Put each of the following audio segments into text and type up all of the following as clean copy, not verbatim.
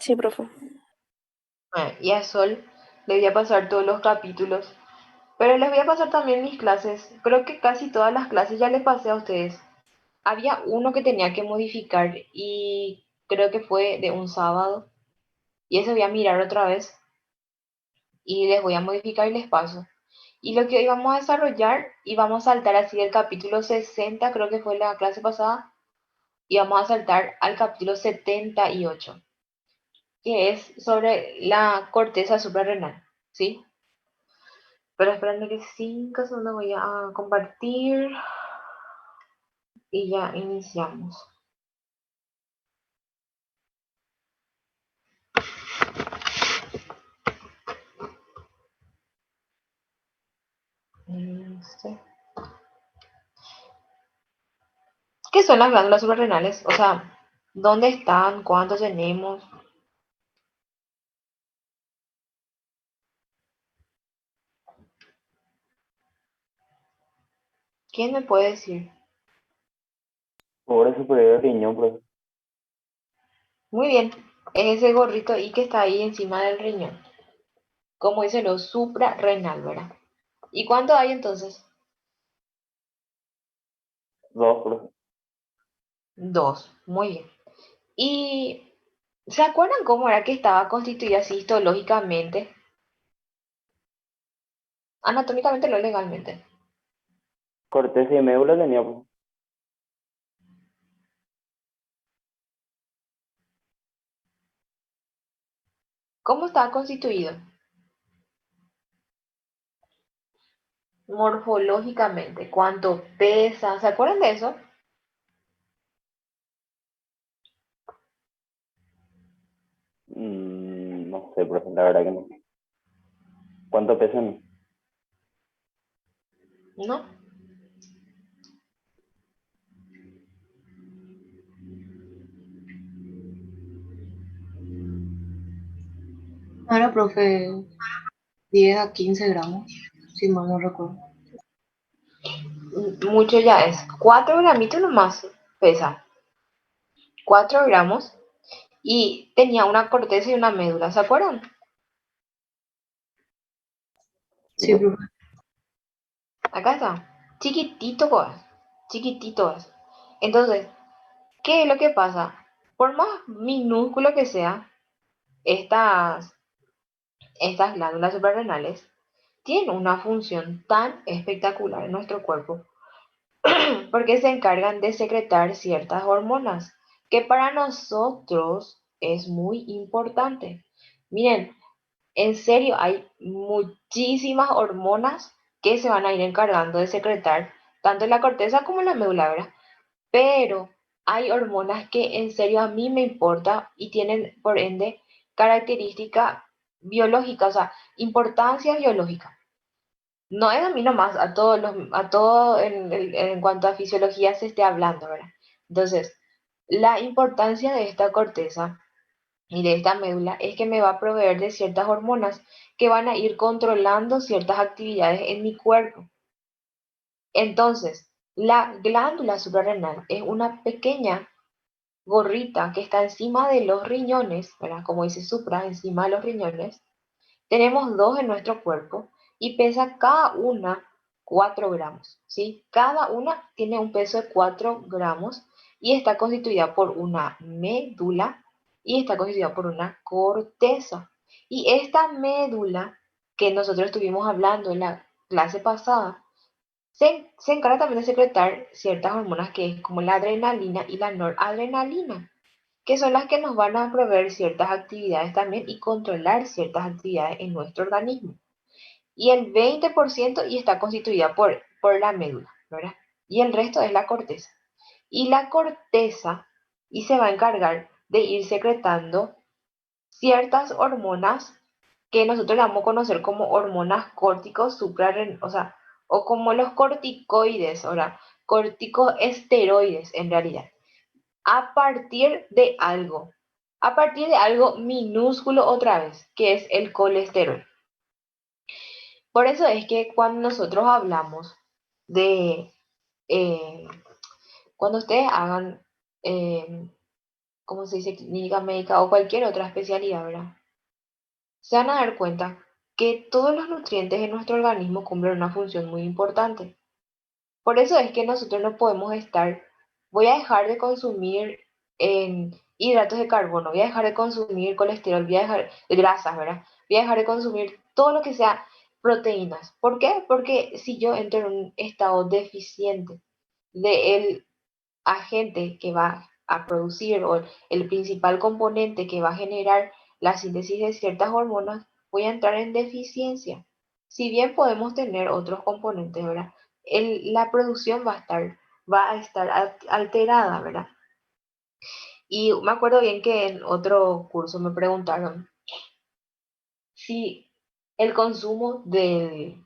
Sí, profe. Y a Sol le voy a pasar todos los capítulos, pero les voy a pasar también mis clases. Creo que casi todas las clases ya les pasé a ustedes. Había uno que tenía que modificar y creo que fue de un sábado. Y ese voy a mirar otra vez y les voy a modificar y les paso. Y lo que hoy vamos a desarrollar, y vamos a saltar así del capítulo 60, creo que fue la clase pasada, y vamos a saltar al capítulo 78, que es sobre la corteza suprarrenal, ¿sí? Pero espérame que 5 segundos voy a compartir y ya iniciamos. Este. ¿Qué son las glándulas suprarrenales? O sea, ¿dónde están? ¿Cuántos tenemos? ¿Quién me puede decir? Pobre superior del riñón, profe. Muy bien, es ese gorrito y que está ahí encima del riñón. Como dice lo suprarrenal, ¿verdad? ¿Y cuánto hay entonces? Dos, profe. Dos. Muy bien. ¿Y se acuerdan cómo era que estaba constituida así histológicamente? Anatómicamente, no legalmente. Corteza y médula tenía, profe. ¿Cómo estaba constituido? Morfológicamente. ¿Cuánto pesa? ¿Se acuerdan de eso? No sé, profe, la verdad que no. ¿Cuánto pesan? ¿No? Ahora, profe, 10 a 15 gramos, si mal no recuerdo. Mucho ya es. 4 gramitos nomás pesa. 4 gramos. Y tenía una corteza y una médula. ¿Se acuerdan? Sí, Sí, profe. profe. Acá está. Chiquitito, pues. Chiquitito es. Entonces, ¿qué es lo que pasa? Por más minúsculo que sea, estas, estas glándulas suprarrenales tienen una función tan espectacular en nuestro cuerpo porque se encargan de secretar ciertas hormonas que para nosotros es muy importante. Miren, en serio, hay muchísimas hormonas que se van a ir encargando de secretar tanto en la corteza como en la médula, ¿verdad? Pero hay hormonas que en serio a mí me importa y tienen por ende característica biológica, o sea, importancia biológica. No es a mí nomás, a todo en cuanto a fisiología se esté hablando, ¿verdad? Entonces, la importancia de esta corteza y de esta médula es que me va a proveer de ciertas hormonas que van a ir controlando ciertas actividades en mi cuerpo. Entonces, la glándula suprarrenal es una pequeña gorrita que está encima de los riñones, ¿verdad? Como dice supra, encima de los riñones. Tenemos dos en nuestro cuerpo y pesa cada una 4 gramos, ¿sí? Cada una tiene un peso de 4 gramos y está constituida por una médula y está constituida por una corteza. Y esta médula que nosotros estuvimos hablando en la clase pasada se encarga también de secretar ciertas hormonas que es como la adrenalina y la noradrenalina, que son las que nos van a proveer ciertas actividades también y controlar ciertas actividades en nuestro organismo. Y el 20% y está constituida por la médula, ¿verdad? Y el resto es la corteza. Y la corteza y se va a encargar de ir secretando ciertas hormonas que nosotros le vamos a conocer como hormonas córticos suprarrenales, o sea, o como los corticoides, ahora, corticoesteroides en realidad, a partir de algo, a partir de algo minúsculo otra vez, que es el colesterol. Por eso es que cuando nosotros hablamos de, eh, cuando ustedes hagan, eh, como se dice, clínica médica o cualquier otra especialidad, ¿verdad? Se van a dar cuenta que todos los nutrientes en nuestro organismo cumplen una función muy importante. Por eso es que nosotros no podemos estar, voy a dejar de consumir hidratos de carbono, voy a dejar de consumir colesterol, voy a dejar de grasas, ¿verdad? Voy a dejar de consumir todo lo que sea proteínas. ¿Por qué? Porque si yo entro en un estado deficiente del agente que va a producir o el principal componente que va a generar la síntesis de ciertas hormonas, voy a entrar en deficiencia. Si bien podemos tener otros componentes, ¿verdad? La producción va a estar alterada, ¿verdad? Y me acuerdo bien que en otro curso me preguntaron si el consumo de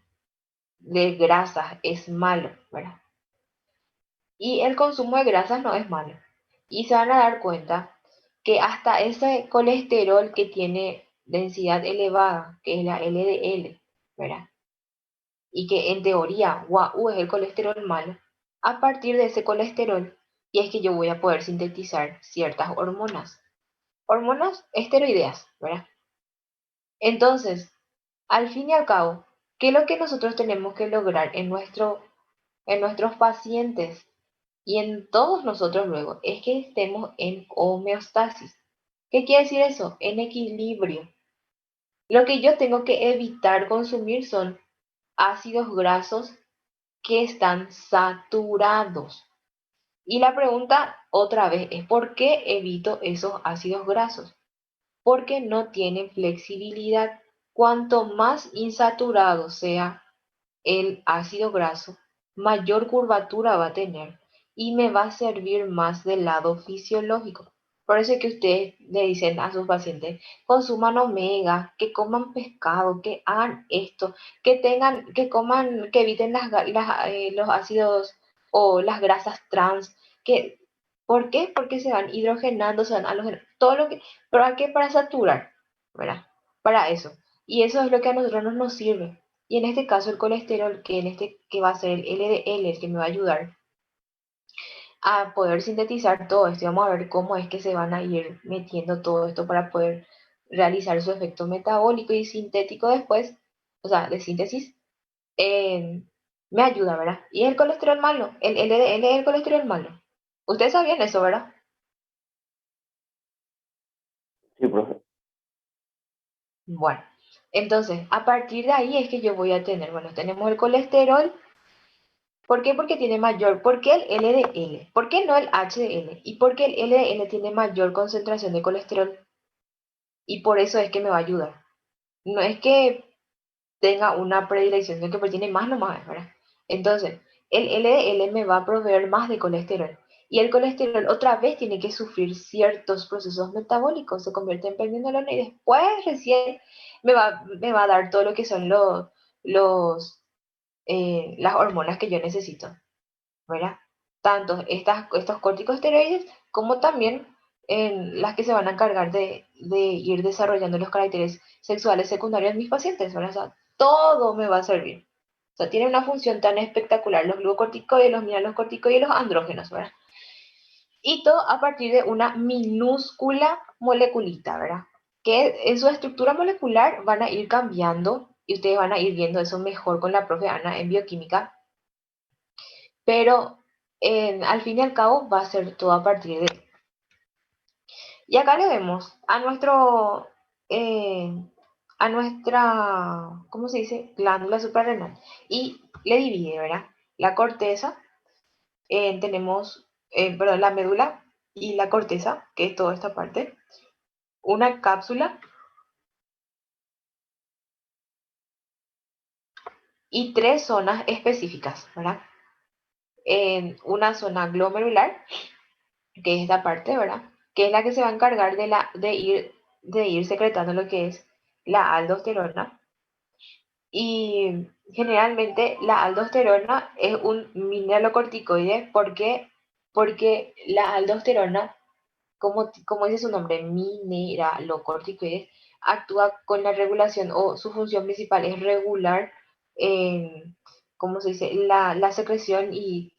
grasas es malo, ¿verdad? Y el consumo de grasas no es malo. Y se van a dar cuenta que hasta ese colesterol que tiene densidad elevada, que es la LDL, ¿verdad? Y que en teoría UAU es el colesterol malo, a partir de ese colesterol, y es que yo voy a poder sintetizar ciertas hormonas. Hormonas esteroideas, ¿verdad? Entonces, al fin y al cabo, ¿qué es lo que nosotros tenemos que lograr en nuestros pacientes y en todos nosotros luego? Es que estemos en homeostasis. ¿Qué quiere decir eso? En equilibrio. Lo que yo tengo que evitar consumir son ácidos grasos que están saturados. Y la pregunta otra vez es, ¿por qué evito esos ácidos grasos? Porque no tienen flexibilidad. Cuanto más insaturado sea el ácido graso, mayor curvatura va a tener y me va a servir más del lado fisiológico. Por eso es que ustedes le dicen a sus pacientes, consuman omega, que coman pescado, que hagan esto, que coman, que eviten los ácidos o las grasas trans, que, ¿por qué? Porque se van hidrogenando, se van halogenando, todo lo que, ¿para qué? Para saturar, ¿verdad? Para eso. Y eso es lo que a nosotros no nos sirve. Y en este caso el colesterol, que va a ser el LDL, el que me va a ayudar a poder sintetizar todo esto. Y vamos a ver cómo es que se van a ir metiendo todo esto para poder realizar su efecto metabólico y sintético después, o sea, de síntesis, eh, me ayuda, ¿verdad? Y el colesterol malo, el LDL es el colesterol malo. Ustedes sabían eso, ¿verdad? Sí, profe. Bueno, entonces, a partir de ahí es que yo voy a tener, bueno, tenemos el colesterol. ¿Por qué? Porque tiene mayor, ¿por qué el LDL? ¿Por qué no el HDL? ¿Y por qué el LDL tiene mayor concentración de colesterol? Y por eso es que me va a ayudar. No es que tenga una predilección, sino que pues tiene más nomás, ¿verdad? Entonces, el LDL me va a proveer más de colesterol. Y el colesterol otra vez tiene que sufrir ciertos procesos metabólicos, se convierte en pregnenolona y después recién me va a dar todo lo que son los, las hormonas que yo necesito. ¿Verdad? Tanto estos corticosteroides como también en las que se van a encargar de ir desarrollando los caracteres sexuales secundarios en mis pacientes, ¿verdad? O sea, todo me va a servir. O sea, tiene una función tan espectacular los glucocorticoides, los mineralocorticoides y los andrógenos, ¿verdad? Y todo a partir de una minúscula moleculita, ¿verdad? Que en su estructura molecular van a ir cambiando y ustedes van a ir viendo eso mejor con la profe Ana en bioquímica, pero al fin y al cabo va a ser todo a partir de... Y acá le vemos eh, a nuestra, ¿cómo se dice? Glándula suprarrenal. Y le divide, ¿verdad? La corteza, tenemos, perdón, la médula y la corteza, que es toda esta parte. Una cápsula y tres zonas específicas, ¿verdad? En una zona glomerular, que es esta parte, ¿verdad? Que es la que se va a encargar de ir secretando lo que es la aldosterona. Y generalmente la aldosterona es un mineralocorticoide. ¿Por qué? Porque la aldosterona, como dice su nombre, mineralocorticoide, actúa con la regulación o su función principal es regular, ¿cómo se dice? La secreción y,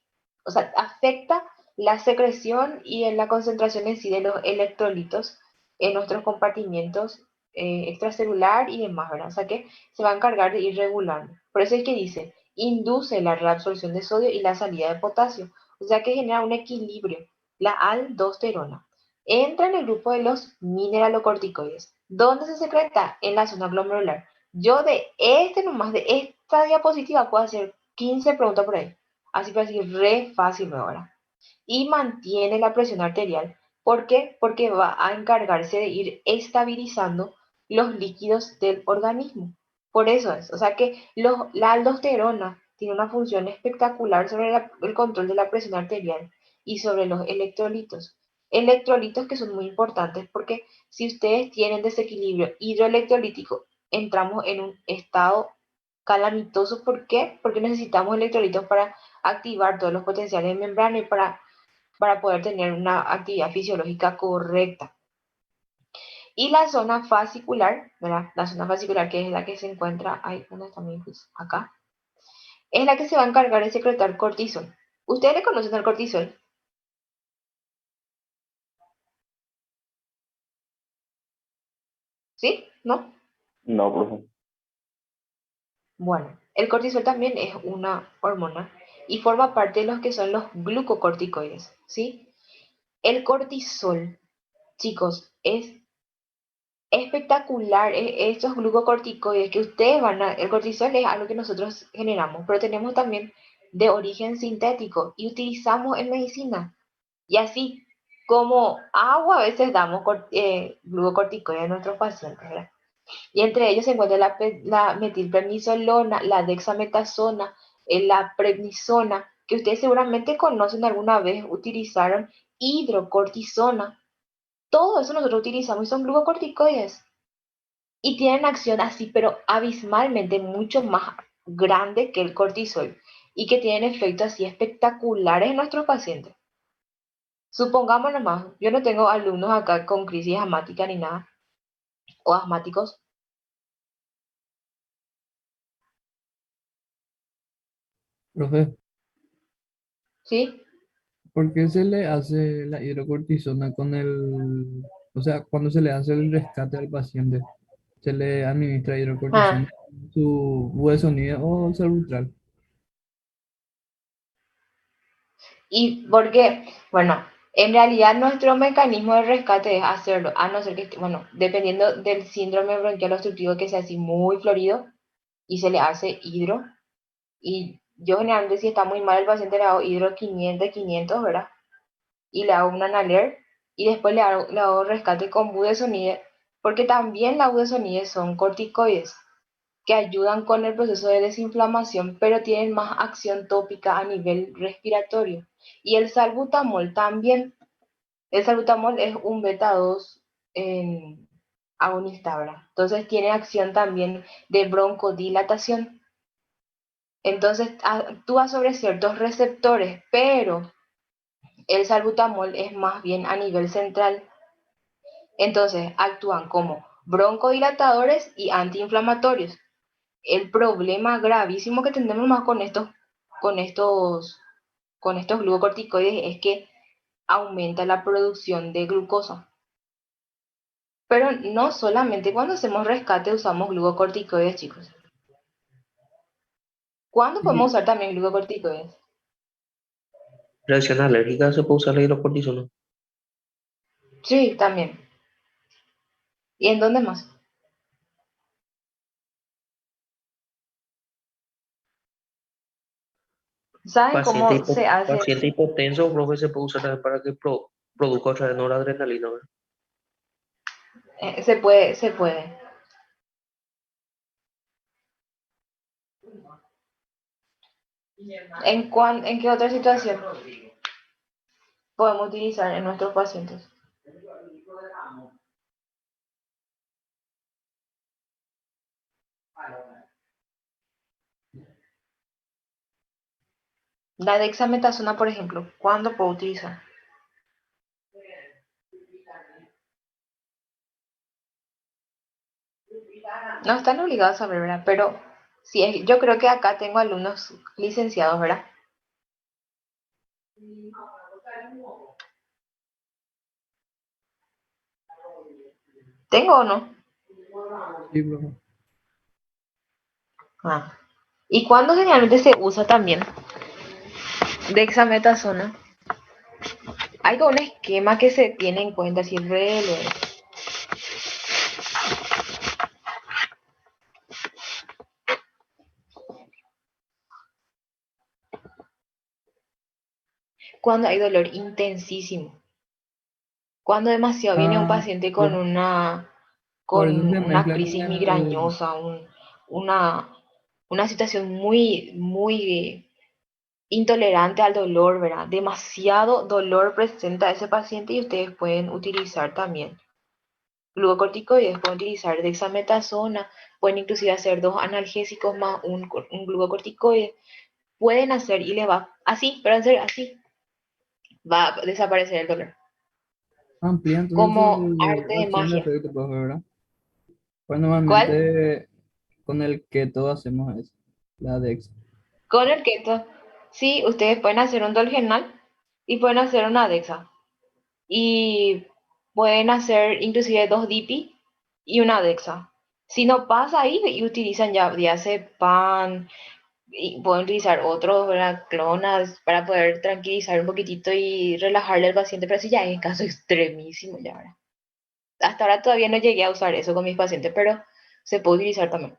o sea, afecta la secreción y en la concentración en sí de los electrolitos en nuestros compartimientos extracelular y demás, ¿verdad? O sea que se va a encargar de ir regulando. Por eso es que dice, induce la reabsorción de sodio y la salida de potasio, o sea que genera un equilibrio, la aldosterona. Entra en el grupo de los mineralocorticoides. ¿Dónde se secreta? En la zona glomerular. Yo de nomás, de esta diapositiva, puedo hacer 15 preguntas por ahí. Así para decir re fácil ahora. Y mantiene la presión arterial. ¿Por qué? Porque va a encargarse de ir estabilizando los líquidos del organismo. Por eso es. O sea que la aldosterona tiene una función espectacular sobre el control de la presión arterial y sobre los electrolitos. Electrolitos que son muy importantes porque si ustedes tienen desequilibrio hidroelectrolítico, entramos en un estado calamitoso. ¿Por qué? Porque necesitamos electrolitos para activar todos los potenciales de membrana y para poder tener una actividad fisiológica correcta. Y la zona fascicular, ¿verdad? La zona fascicular, que es la que se encuentra ahí, ¿dónde está mi quiz? Acá, es la que se va a encargar de secretar cortisol. ¿Ustedes le conocen el cortisol? ¿Sí? ¿No? No, profe. Bueno, el cortisol también es una hormona y forma parte de los que son los glucocorticoides, ¿sí? El cortisol, chicos, es espectacular. Estos glucocorticoides que ustedes el cortisol es algo que nosotros generamos, pero tenemos también de origen sintético y utilizamos en medicina. Y así como agua a veces damos glucocorticoides a nuestros pacientes, ¿verdad? Y entre ellos se encuentra la metilprednisolona, la dexametasona, la prednisona, que ustedes seguramente conocen alguna vez, utilizaron hidrocortisona. Todo eso nosotros utilizamos y son glucocorticoides. Y tienen acción así, pero abismalmente mucho más grande que el cortisol y que tienen efectos así espectaculares en nuestros pacientes. Supongamos nomás, yo no tengo alumnos acá con crisis asmática ni nada, o asmáticos, Profe, ¿sí? ¿por qué se le hace la hidrocortisona con o sea, cuando se le hace el rescate al paciente, se le administra hidrocortisona Ah, en su hueso o cerebral? y porque, bueno, en realidad nuestro mecanismo de rescate es hacerlo, a no ser que, bueno, dependiendo del síndrome bronquial obstructivo que sea así muy florido y se le hace hidro. Y yo generalmente si está muy mal el paciente le hago hidro 500, ¿verdad? Y le hago un analer y después le hago rescate con budesonide, porque también las budesonide son corticoides que ayudan con el proceso de desinflamación, pero tienen más acción tópica a nivel respiratorio. Y el salbutamol también. El salbutamol es un beta 2 agonista, ¿verdad? Entonces tiene acción también de broncodilatación. Entonces actúa sobre ciertos receptores, pero el salbutamol es más bien a nivel central. Entonces actúan como broncodilatadores y antiinflamatorios. El problema gravísimo que tenemos más con estos, con estos glucocorticoides es que aumenta la producción de glucosa. Pero no solamente cuando hacemos rescate usamos glucocorticoides, chicos. ¿Cuándo podemos Y, usar también glucocorticoides? Reacción alérgica se puede usar la hidrocortisona. Sí, también. ¿Y en dónde más? ¿Saben cómo se hace? Paciente hipotenso, profe, se puede usar también para que produzca otra vez noradrenalina, ¿verdad? Se puede. ¿En qué otra situación podemos utilizar en nuestros pacientes? La dexametasona, por ejemplo, ¿cuándo puedo utilizar? No están obligados a saber, ¿verdad? Pero sí, yo creo que acá tengo alumnos licenciados, ¿verdad? ¿Tengo o no? Sí, profe. Ah. ¿Y cuándo generalmente se usa también dexametasona? Hay como un esquema que se tiene en cuenta siempre. Cuando hay dolor intensísimo. Cuando demasiado viene un Ah, paciente con por, una, por con eso se una mezcla con crisis el... migrañosa, una, una situación muy, muy intolerante al dolor, ¿verdad? Demasiado dolor presenta ese paciente y ustedes pueden utilizar también glucocorticoides, pueden utilizar dexametasona, pueden inclusive hacer dos analgésicos más un glucocorticoide, pueden hacer y le va así, pero en serio, así va a desaparecer el dolor, Amplía entonces como su arte de acción de magia. efecto, profe, ¿verdad? Pues ¿Cuál? normalmente con el keto hacemos eso, la Dex. Con el keto, sí, ustedes pueden hacer un dolgenal y pueden hacer una dexa. Y pueden hacer inclusive dos DIPI y una DEXA. Si no pasa ahí y utilizan ya diazepam y pueden utilizar otros, ¿verdad? Clonas para poder tranquilizar un poquitito y relajarle al paciente, pero si ya es caso extremísimo ya, ¿verdad? Hasta ahora todavía no llegué a usar eso con mis pacientes, pero se puede utilizar también.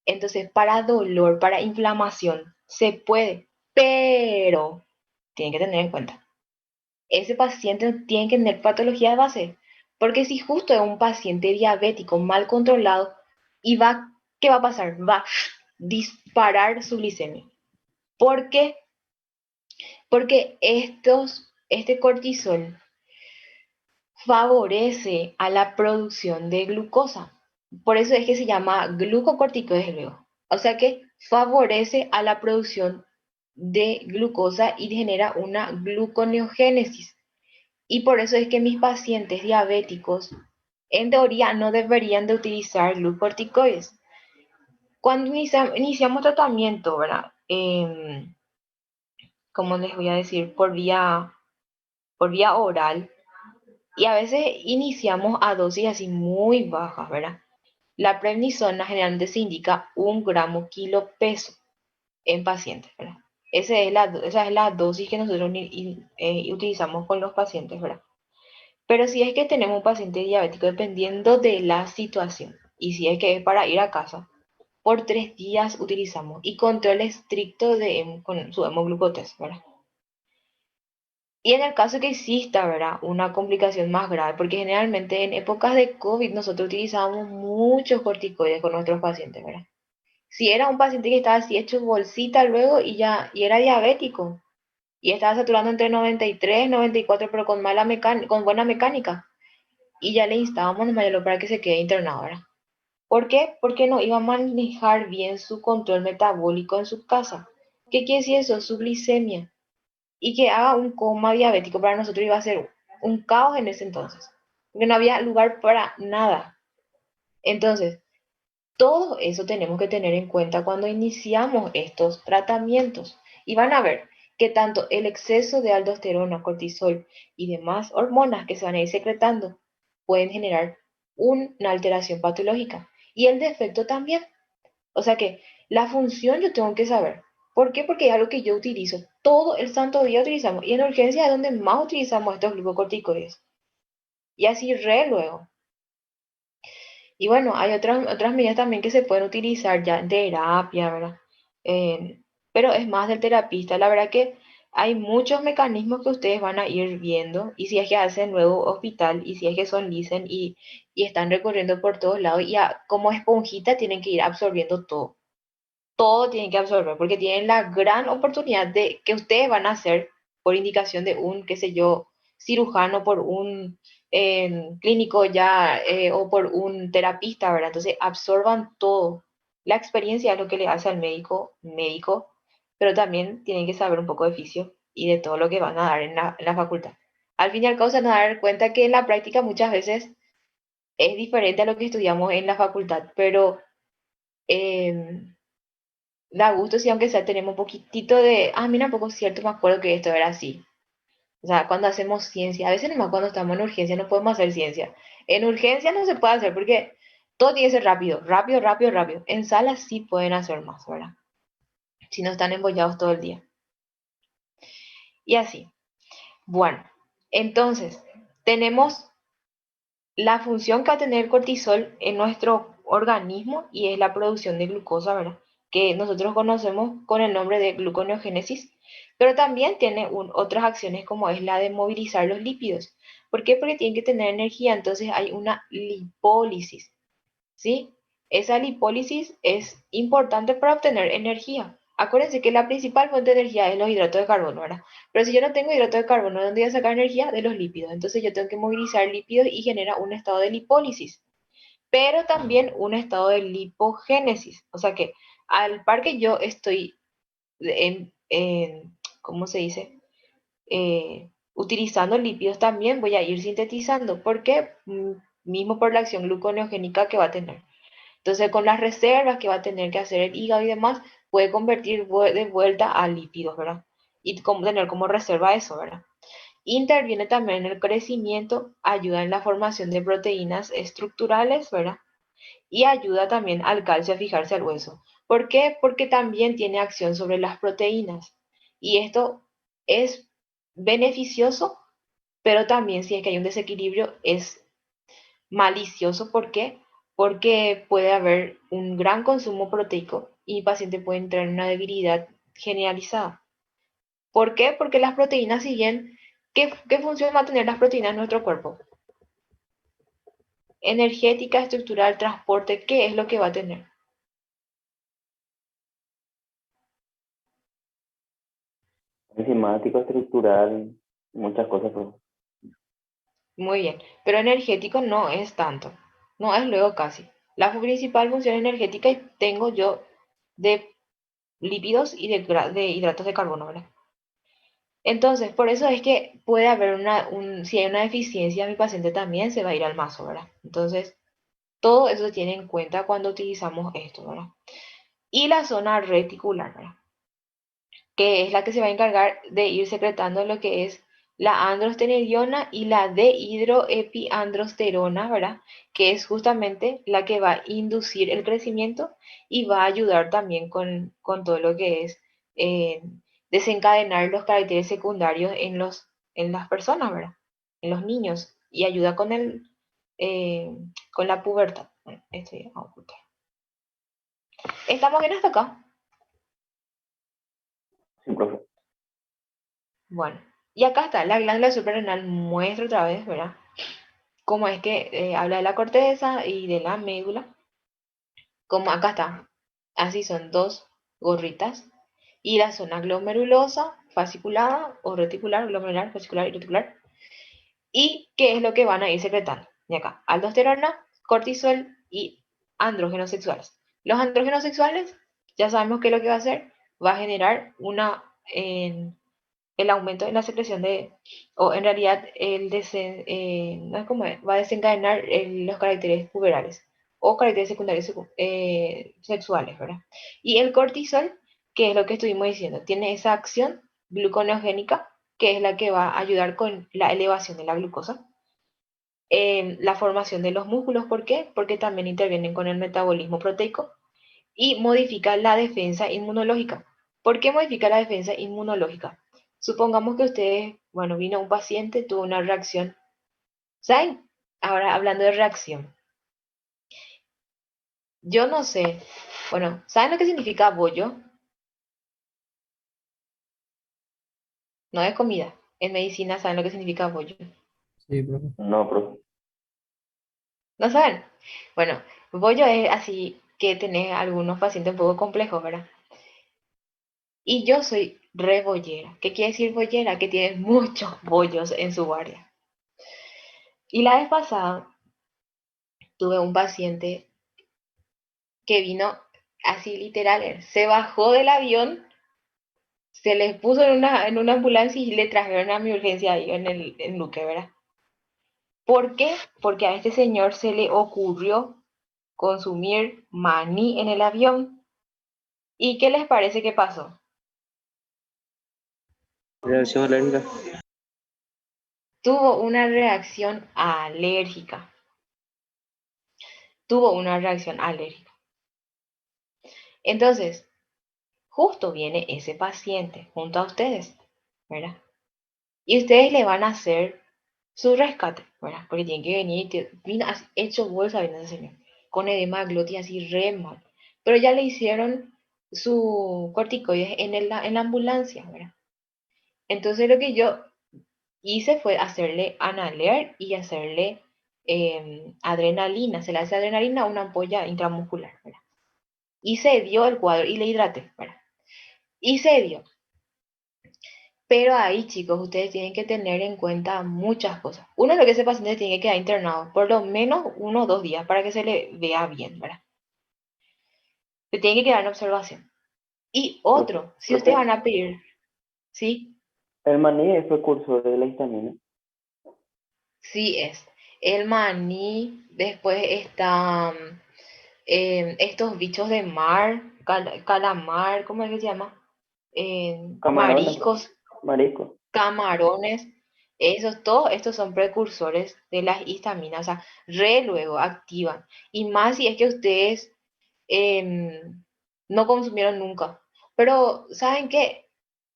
Entonces, para dolor, para inflamación, se puede, pero tienen que tener en cuenta ese paciente no tiene que tener patología de base. Porque si justo es un paciente diabético mal controlado y va, ¿qué va a pasar? Va a disparar su glicemia. ¿Por qué? Porque este cortisol favorece a la producción de glucosa. Por eso es que se llama glucocorticoides luego. O sea que favorece a la producción de glucosa y genera una gluconeogénesis. Y por eso es que mis pacientes diabéticos, en teoría, no deberían de utilizar glucocorticoides. Cuando iniciamos tratamiento, ¿verdad? ¿Cómo les voy a decir? Por vía oral. Y a veces iniciamos a dosis así muy bajas, ¿verdad? La prednisona generalmente se indica 1 gramo kilo peso en pacientes, ¿verdad? Esa es la dosis que nosotros utilizamos con los pacientes, ¿verdad? Pero si es que tenemos un paciente diabético, dependiendo de la situación, y si es que es para ir a casa, por 3 días utilizamos y control estricto con su hemoglucotés, ¿verdad? Y en el caso que exista, ¿verdad? Una complicación más grave, porque generalmente en épocas de COVID nosotros utilizábamos muchos corticoides con nuestros pacientes, ¿verdad? Si era un paciente que estaba así hecho bolsita luego y era diabético y estaba saturando entre 93, 94, pero con con buena mecánica y ya le instábamos nomás para que se quede internado, ¿verdad? ¿Por qué? Porque no iba a manejar bien su control metabólico en su casa. ¿Qué quiere decir eso? Su glicemia. Y que haga un coma diabético para nosotros iba a ser un caos en ese entonces. Porque no había lugar para nada. Entonces, todo eso tenemos que tener en cuenta cuando iniciamos estos tratamientos. Y van a ver que tanto el exceso de aldosterona, cortisol y demás hormonas que se van a ir secretando pueden generar una alteración patológica. Y el defecto también. O sea que la función yo tengo que saber. ¿Por qué? Porque es algo que yo utilizo. Todo el santo día utilizamos. Y en urgencia es donde más utilizamos estos glucocorticoides. Y así re luego. Y bueno, hay otras medidas también que se pueden utilizar ya en terapia, ¿verdad? Pero es más del terapista. La verdad que hay muchos mecanismos que ustedes van a ir viendo y si es que hacen nuevo hospital y si es que son listen y están recorriendo por todos lados y como esponjita tienen que ir absorbiendo todo. Todo tienen que absorber porque tienen la gran oportunidad de que ustedes van a hacer por indicación de un, qué sé yo, cirujano, por un clínico ya o por un terapista, ¿verdad? Entonces absorban todo. La experiencia es lo que le hace al médico, pero también tienen que saber un poco de fisio y de todo lo que van a dar en la facultad. Al fin y al cabo se van a dar cuenta que en la práctica muchas veces es diferente a lo que estudiamos en la facultad, pero em, da gusto si aunque sea tenemos un poquitito de, mira, un poco cierto, me acuerdo que esto era así. O sea, cuando hacemos ciencia, a veces nomás cuando estamos en urgencia no podemos hacer ciencia. En urgencia no se puede hacer porque todo tiene que ser rápido, rápido, rápido, rápido. En sala sí pueden hacer más, ¿verdad? Si no están embollados todo el día. Y así. Bueno, entonces, tenemos la función que va a tener el cortisol en nuestro organismo y es la producción de glucosa, ¿verdad? Que nosotros conocemos con el nombre de gluconeogénesis, pero también tiene otras acciones como es la de movilizar los lípidos. ¿Por qué? Porque tienen que tener energía, entonces hay una lipólisis, ¿sí? Esa lipólisis es importante para obtener energía. Acuérdense que la principal fuente de energía es los hidratos de carbono, ¿verdad? Pero si yo no tengo hidratos de carbono, ¿de dónde voy a sacar energía? De los lípidos. Entonces yo tengo que movilizar lípidos y genera un estado de lipólisis, pero también un estado de lipogénesis. O sea que al par que yo estoy ¿cómo se dice? Utilizando lípidos también voy a ir sintetizando. ¿Por qué? Mismo por la acción gluconeogénica que va a tener. Entonces, con las reservas que va a tener que hacer el hígado y demás, puede convertir de vuelta a lípidos, ¿verdad? Y tener como reserva eso, ¿verdad? Interviene también en el crecimiento, ayuda en la formación de proteínas estructurales, ¿verdad? Y ayuda también al calcio a fijarse al hueso. ¿Por qué? Porque también tiene acción sobre las proteínas. Y esto es beneficioso, pero también si es que hay un desequilibrio es malicioso. ¿Por qué? Porque puede haber un gran consumo proteico y el paciente puede entrar en una debilidad generalizada. ¿Por qué? Porque las proteínas, si bien, ¿qué función va a tener las proteínas en nuestro cuerpo? Energética, estructural, transporte, ¿qué es lo que va a tener? Enzimático, estructural, muchas cosas, pues. Muy bien, pero energético no es tanto, no es luego casi. La principal función energética tengo yo de lípidos y de hidratos de carbono, ¿verdad? Entonces, por eso es que puede haber si hay una deficiencia, mi paciente también se va a ir al mazo, ¿verdad? Entonces, todo eso se tiene en cuenta cuando utilizamos esto, ¿verdad? Y la zona reticular, ¿verdad? Que es la que se va a encargar de ir secretando lo que es la androstenediona y la dehidroepiandrosterona, ¿verdad? Que es justamente la que va a inducir el crecimiento y va a ayudar también con todo lo que es eh, desencadenar los caracteres secundarios en las personas, ¿verdad? En los niños y ayuda eh, con la pubertad. Bueno, esto ya vamos a ocultar. ¿Estamos bien hasta acá? Sí, profe. Bueno, y acá está, la glándula suprarrenal muestra otra vez, ¿verdad? Cómo es que habla de la corteza y de la médula. Como acá está, así son dos gorritas. Y la zona glomerulosa, fasciculada o reticular, glomerular, fascicular y reticular. ¿Y qué es lo que van a ir secretando? Y acá, aldosterona, cortisol y andrógenos sexuales. Los andrógenos sexuales, ya sabemos qué es lo que va a hacer, va a generar el aumento en la secreción o en realidad no es como va a desencadenar los caracteres puberales o caracteres secundarios sexuales, ¿verdad? Y el cortisol, que es lo que estuvimos diciendo, tiene esa acción gluconeogénica, que es la que va a ayudar con la elevación de la glucosa, la formación de los músculos. ¿Por qué? Porque también intervienen con el metabolismo proteico y modifica la defensa inmunológica. ¿Por qué modifica la defensa inmunológica? Supongamos que ustedes, bueno, vino un paciente, tuvo una reacción. ¿Saben? Ahora hablando de reacción. Yo no sé. Bueno, ¿saben lo que significa bollo? No es comida. En medicina saben lo que significa bollo. Sí, profe. No, profe. ¿No saben? Bueno, bollo es así que tenés algunos pacientes un poco complejos, ¿verdad? Y yo soy re bollera. ¿Qué quiere decir bollera? Que tiene muchos bollos en su área. Y la vez pasada tuve un paciente que vino así literal, se bajó del avión, se les puso en una ambulancia y le trajeron a mi urgencia ahí en Luque, ¿verdad? ¿Por qué? Porque a este señor se le ocurrió consumir maní en el avión. ¿Y qué les parece que pasó? Reacción alérgica. tuvo una reacción alérgica. Tuvo una reacción alérgica. Entonces, justo viene ese paciente junto a ustedes, ¿verdad? Y ustedes le van a hacer su rescate, ¿verdad? Porque tienen que venir, vino hecho bolsa, viene ese señor, con edema de glotis así re mal. Pero ya le hicieron su corticoides en la ambulancia, ¿verdad? Entonces lo que yo hice fue hacerle Analer y hacerle adrenalina. Se le hace adrenalina a una ampolla intramuscular, ¿verdad? Y se dio el cuadro y le hidraté, ¿verdad? Y se dio. Pero ahí, chicos, ustedes tienen que tener en cuenta muchas cosas. Uno es lo que ese paciente tiene que quedar internado por lo menos 1 o 2 días para que se le vea bien, ¿verdad? Se tiene que quedar en observación. Y otro, si ustedes van Profe, a pedir, ¿sí? el maní es precursor de la histamina. Sí es. El maní, después están estos bichos de mar, calamar, ¿cómo es que se llama? Camarones, Mariscos, marisco. camarones, todos estos son precursores de las histaminas, o sea, re luego activan. Y más si es que ustedes no consumieron nunca. Pero, ¿saben qué?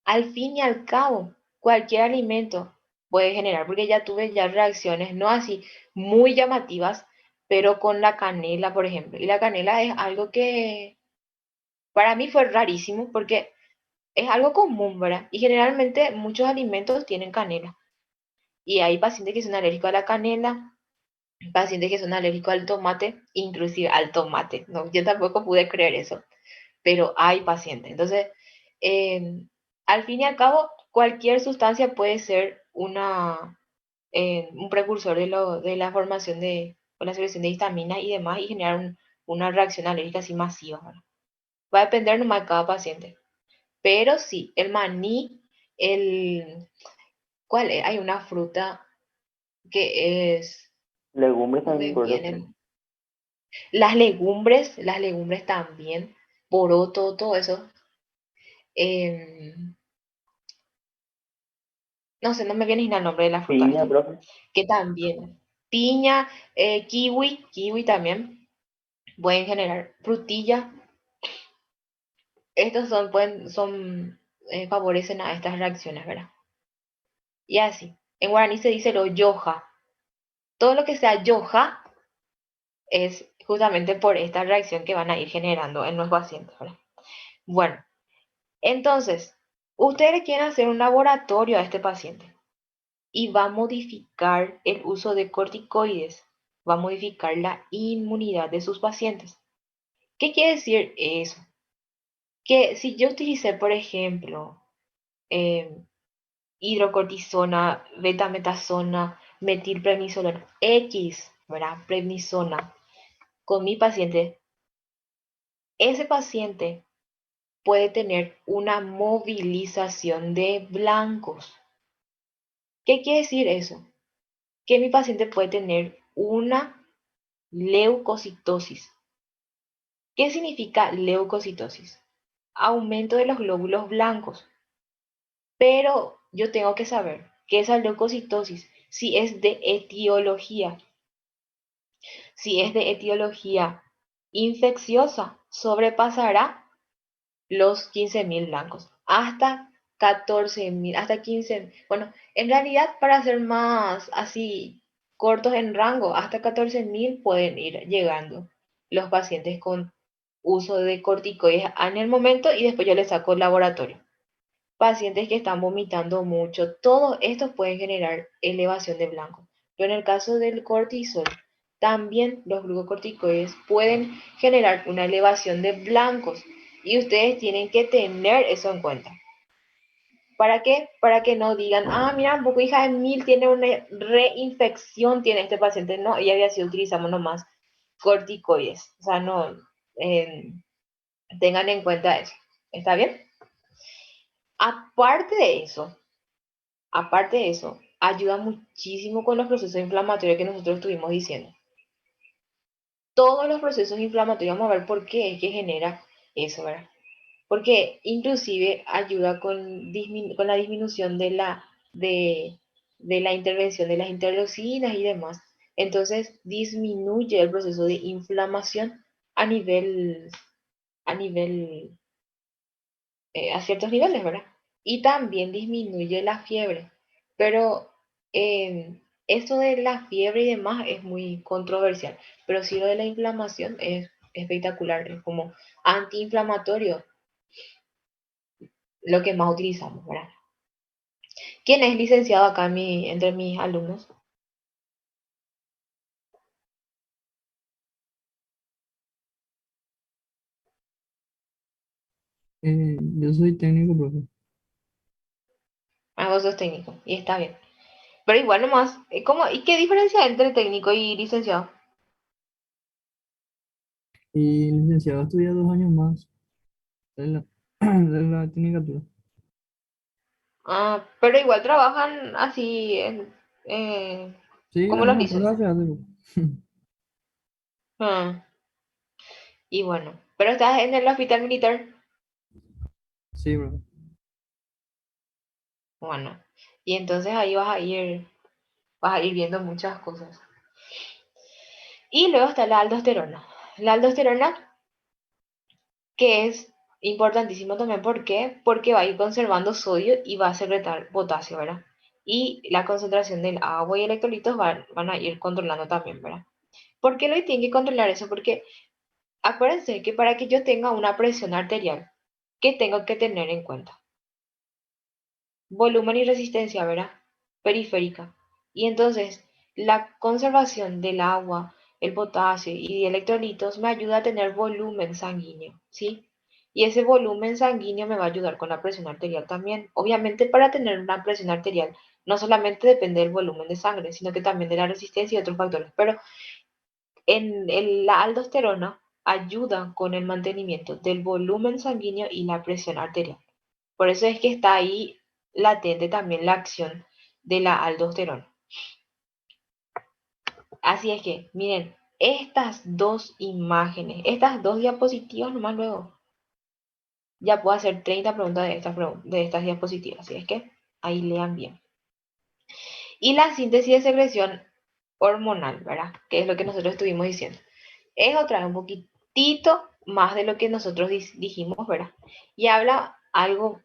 Al fin y al cabo, cualquier alimento puede generar, porque ya tuve ya reacciones, no así muy llamativas, pero con la canela, por ejemplo. Y la canela es algo que para mí fue rarísimo, porque es algo común, ¿verdad? Y generalmente muchos alimentos tienen canela. Y hay pacientes que son alérgicos a la canela, pacientes que son alérgicos al tomate, inclusive al tomate. No, yo tampoco pude creer eso, pero hay pacientes. Entonces, eh, al fin y al cabo, cualquier sustancia puede ser un precursor de la formación o la secreción de histamina y demás y generar una reacción alérgica así masiva, ¿verdad? Va a depender nomás de cada paciente. Pero sí, el maní, el... ¿Cuál es? Hay una fruta que es... Legumbres también ¿Dónde por eso. vienen? Las legumbres también, poroto, todo eso. em, no sé, no me viene ni el nombre de la fruta Piña, esta. profe. Que también. Piña, kiwi también pueden generar frutilla. Estos favorecen a estas reacciones, ¿verdad? Y así. En guaraní se dice lo yoja. Todo lo que sea yoja es justamente por esta reacción que van a ir generando en los pacientes, ¿verdad? Bueno, entonces, ustedes quieren hacer un laboratorio a este paciente y va a modificar el uso de corticoides, va a modificar la inmunidad de sus pacientes. ¿Qué quiere decir eso? Que si yo utilicé, por ejemplo, eh, hidrocortisona, betametasona, metilprednisolona, X, ¿verdad? Prednisona, con mi paciente, ese paciente puede tener una movilización de blancos. ¿Qué quiere decir eso? Que mi paciente puede tener una leucocitosis. ¿Qué significa leucocitosis? Aumento de los glóbulos blancos. Pero yo tengo que saber que esa leucocitosis, si es de etiología infecciosa, sobrepasará los 15.000 blancos, hasta 14.000, hasta 15. Bueno, en realidad para ser más así cortos en rango, hasta 14.000 pueden ir llegando los pacientes con uso de corticoides en el momento y después yo les saco el laboratorio. Pacientes que están vomitando mucho, todos estos pueden generar elevación de blanco. Pero en el caso del cortisol, también los glucocorticoides pueden generar una elevación de blancos y ustedes tienen que tener eso en cuenta. ¿Para qué? Para que no digan, ah, mira, un poco hija de mil tiene una reinfección, tiene este paciente. No, y había sido utilizamos nomás corticoides. O sea, no, eh, tengan en cuenta eso. ¿Está bien? Aparte de eso, ayuda muchísimo con los procesos inflamatorios que nosotros estuvimos diciendo. Todos los procesos inflamatorios, vamos a ver por qué es que genera eso, ¿verdad? Porque inclusive ayuda con la disminución de de la intervención de las interleucinas y demás. Entonces disminuye el proceso de inflamación a nivel, a nivel, a ciertos niveles, ¿verdad? Y también disminuye la fiebre. Pero esto de la fiebre y demás es muy controversial. Pero sí lo de la inflamación es espectacular, es como antiinflamatorio lo que más utilizamos, ¿verdad? ¿Quién es licenciado acá entre mis alumnos? Yo soy técnico, profe. Ah, vos sos técnico, y está bien. Pero igual nomás, ¿cómo, y qué diferencia hay entre técnico y licenciado? Y licenciado estudia 2 años más de la, de la tecnicatura. Ah, pero igual trabajan así, Sí, la como los misma licenciados. cosa se hace, pues. Ah, y bueno, pero estás en el hospital militar. Sí, profe. Bueno, y entonces ahí vas a ir viendo muchas cosas. Y luego está la aldosterona. La aldosterona, que es importantísimo también, ¿por qué? Porque va a ir conservando sodio y va a secretar potasio, ¿verdad? Y la concentración del agua y electrolitos van a ir controlando también, ¿verdad? ¿Por qué lo tienen que controlar eso? Porque acuérdense que para que yo tenga una presión arterial, ¿qué tengo que tener en cuenta? Volumen y resistencia, ¿verdad? Periférica. Y entonces, la conservación del agua, el potasio y de electrolitos me ayuda a tener volumen sanguíneo, ¿sí? Y ese volumen sanguíneo me va a ayudar con la presión arterial también. Obviamente, para tener una presión arterial, no solamente depende del volumen de sangre, sino que también de la resistencia y otros factores. Pero la aldosterona ayuda con el mantenimiento del volumen sanguíneo y la presión arterial. Por eso es que está ahí latente también la acción de la aldosterona. Así es que, miren, estas dos imágenes, estas dos diapositivas nomás luego, ya puedo hacer 30 preguntas de estas diapositivas. Así es que ahí lean bien. Y la síntesis de secreción hormonal, ¿verdad? Que es lo que nosotros estuvimos diciendo. Es otra vez un poquitito más de lo que nosotros dijimos, ¿verdad? Y habla algo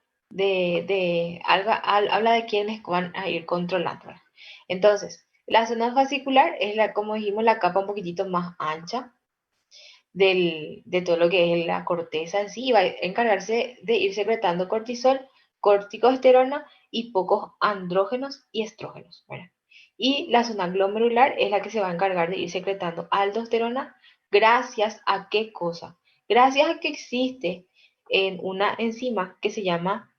habla de quienes van a ir controlando, ¿verdad? Entonces, la zona fascicular es como dijimos, la capa un poquitito más ancha de todo lo que es la corteza en sí, y va a encargarse de ir secretando cortisol, corticosterona y pocos andrógenos y estrógenos, ¿verdad? Y la zona glomerular es la que se va a encargar de ir secretando aldosterona. ¿Gracias a qué cosa? Gracias a que existe en una enzima que se llama,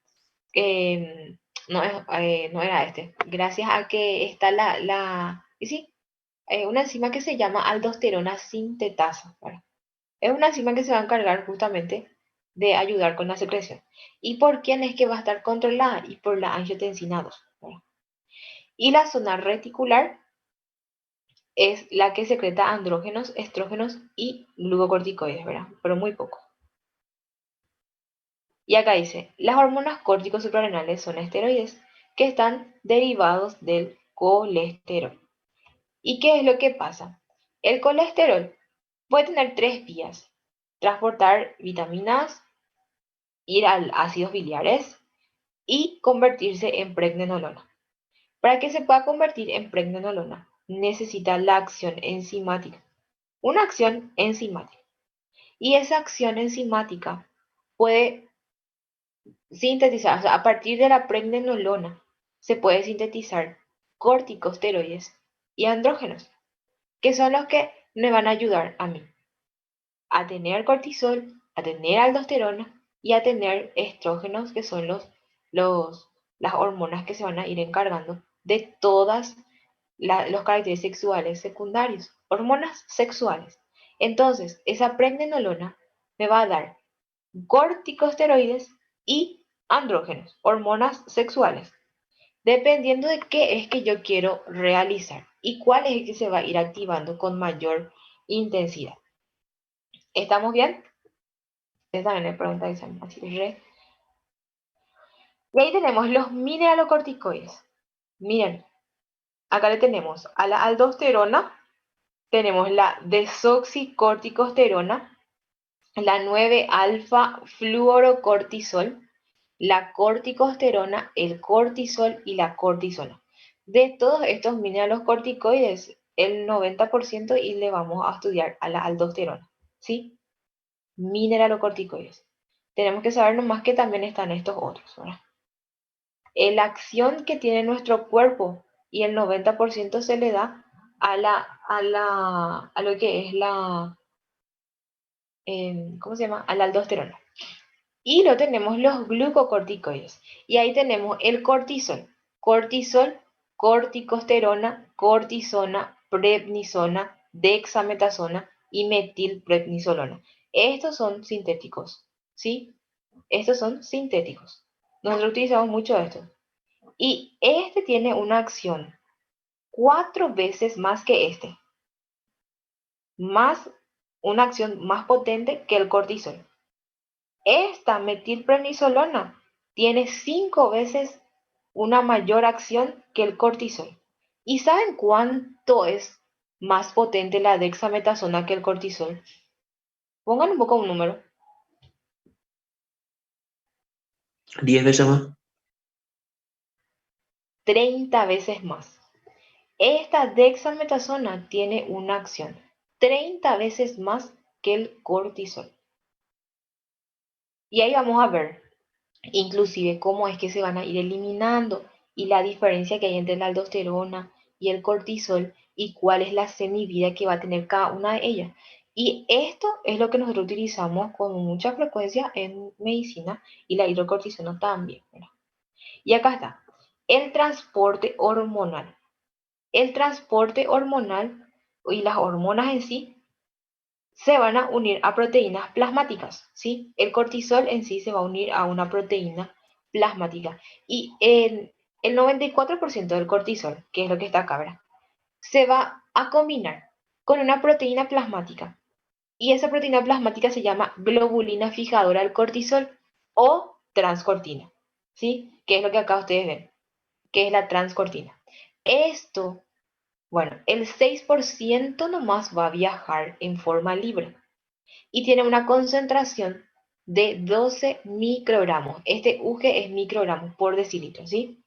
eh, no era gracias a que está y sí, una enzima que se llama aldosterona sintetasa, ¿verdad? Es una enzima que se va a encargar justamente de ayudar con la secreción. ¿Y por quién es que va a estar controlada? Y por la angiotensina 2, ¿verdad? Y la zona reticular es la que secreta andrógenos, estrógenos y glucocorticoides, ¿verdad? Pero muy poco. Y acá dice, las hormonas córticos suprarrenales son esteroides que están derivados del colesterol. ¿Y qué es lo que pasa? El colesterol puede tener tres vías: transportar vitaminas, ir a ácidos biliares y convertirse en pregnenolona. Para que se pueda convertir en pregnenolona, necesita la acción enzimática. Una acción enzimática. Y esa acción enzimática puede sintetizar, o sea, a partir de la pregnenolona, se puede sintetizar corticosteroides y andrógenos, que son los que me van a ayudar a mí a tener cortisol, a tener aldosterona y a tener estrógenos, que son los, las hormonas que se van a ir encargando de todas los caracteres sexuales secundarios, hormonas sexuales. Entonces, esa pregnenolona me va a dar corticosteroides y andrógenos, hormonas sexuales, dependiendo de qué es que yo quiero realizar y cuál es el que se va a ir activando con mayor intensidad. ¿Estamos bien? Esta también es pregunta de examen, así que Y ahí tenemos los mineralocorticoides. Miren, Acá le tenemos a la aldosterona, tenemos la desoxicorticosterona, la 9-alfa-fluorocortisol, la corticosterona, el cortisol y la cortisona. De todos estos minerales corticoides, el 90% y le vamos a estudiar a la aldosterona, ¿sí? Mineralocorticoides. Tenemos que saber nomás que también están estos otros, ¿verdad? La acción que tiene nuestro cuerpo y el 90% se le da a lo que es ¿cómo se llama? A la aldosterona. Y lo tenemos los glucocorticoides. Y ahí tenemos el cortisol. Cortisol, corticosterona, cortisona, prednisona, dexametasona y metilprednisolona. Estos son sintéticos, ¿sí? Estos son sintéticos. Nosotros utilizamos mucho esto. Y este tiene una acción 4 veces más que este. Más, una acción más potente que el cortisol. Esta metilprednisolona tiene 5 veces una mayor acción que el cortisol. ¿Y saben cuánto es más potente la dexametasona que el cortisol? Pongan un poco un número. 10 veces más. 30 veces más. Esta dexametasona tiene una acción 30 veces más que el cortisol. Y ahí vamos a ver inclusive cómo es que se van a ir eliminando y la diferencia que hay entre la aldosterona y el cortisol y cuál es la semivida que va a tener cada una de ellas. Y esto es lo que nosotros utilizamos con mucha frecuencia en medicina y la hidrocortisona también, ¿verdad? Y acá está, el transporte hormonal. El transporte hormonal y las hormonas en sí se van a unir a proteínas plasmáticas, ¿sí? El cortisol en sí se va a unir a una proteína plasmática. Y el 94% del cortisol, que es lo que está acá, ¿verdad? Se va a combinar con una proteína plasmática. Y esa proteína plasmática se llama globulina fijadora del cortisol o transcortina, ¿sí? Que es lo que acá ustedes ven, que es la transcortina. Esto, bueno, el 6% nomás va a viajar en forma libre y tiene una concentración de 12 microgramos. Este UG es microgramos por decilitro, ¿sí?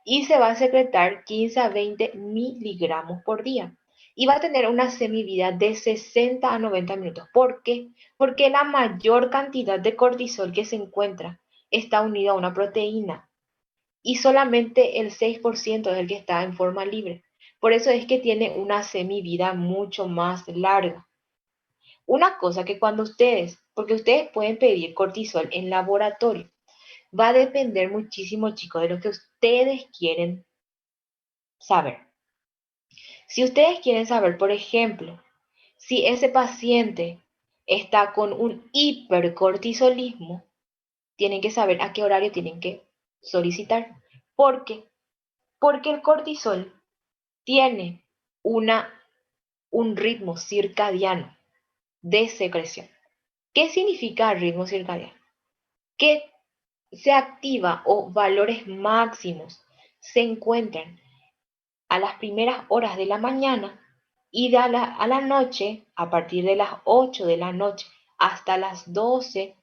Y se va a secretar 15 a 20 miligramos por día. Y va a tener una semivida de 60 a 90 minutos. ¿Por qué? Porque la mayor cantidad de cortisol que se encuentra está unida a una proteína. Y solamente el 6% es el que está en forma libre. Por eso es que tiene una semivida mucho más larga. Una cosa que cuando ustedes, porque ustedes pueden pedir cortisol en laboratorio, va a depender muchísimo, chicos, de lo que ustedes quieren saber. Si ustedes quieren saber, por ejemplo, si ese paciente está con un hipercortisolismo, tienen que saber a qué horario tienen que solicitar. ¿Por qué? Porque el cortisol tiene un ritmo circadiano de secreción. ¿Qué significa ritmo circadiano? Que se activa o valores máximos se encuentran a las primeras horas de la mañana y a la noche, a partir de las 8 de la noche hasta las 12,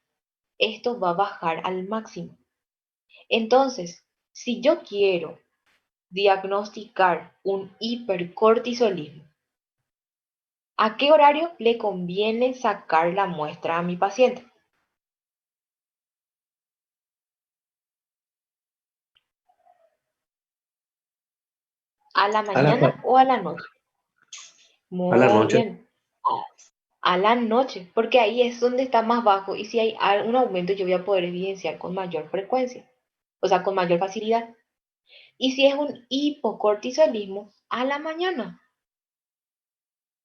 esto va a bajar al máximo. Entonces, si yo quiero diagnosticar un hipercortisolismo, ¿a qué horario le conviene sacar la muestra a mi paciente? ¿A la A la, mañana o a la noche? a la Muy noche. bien. A la noche, porque ahí es donde está más bajo y si hay un aumento yo voy a poder evidenciar con mayor frecuencia, o sea, con mayor facilidad. Y si es un hipocortisolismo, a la mañana.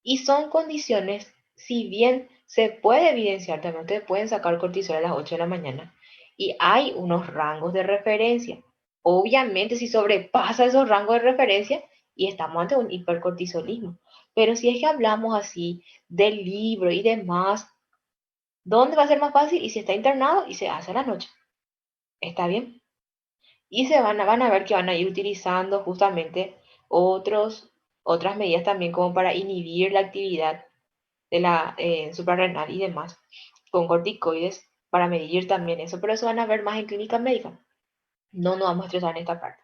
Y son condiciones, si bien se puede evidenciar, también ustedes pueden sacar cortisol a las 8 de la mañana y hay unos rangos de referencia. Obviamente, si sobrepasa esos rangos de referencia y estamos ante un hipercortisolismo. Pero si es que hablamos así del libro y demás, ¿dónde va a ser más fácil? Y si está internado y se hace a la noche. ¿Está bien? Y van a ver que van a ir utilizando justamente otras medidas también como para inhibir la actividad de la suprarrenal y demás, con corticoides, para medir también eso, pero eso van a ver más en clínica médica. No nos vamos a estresar en esta parte.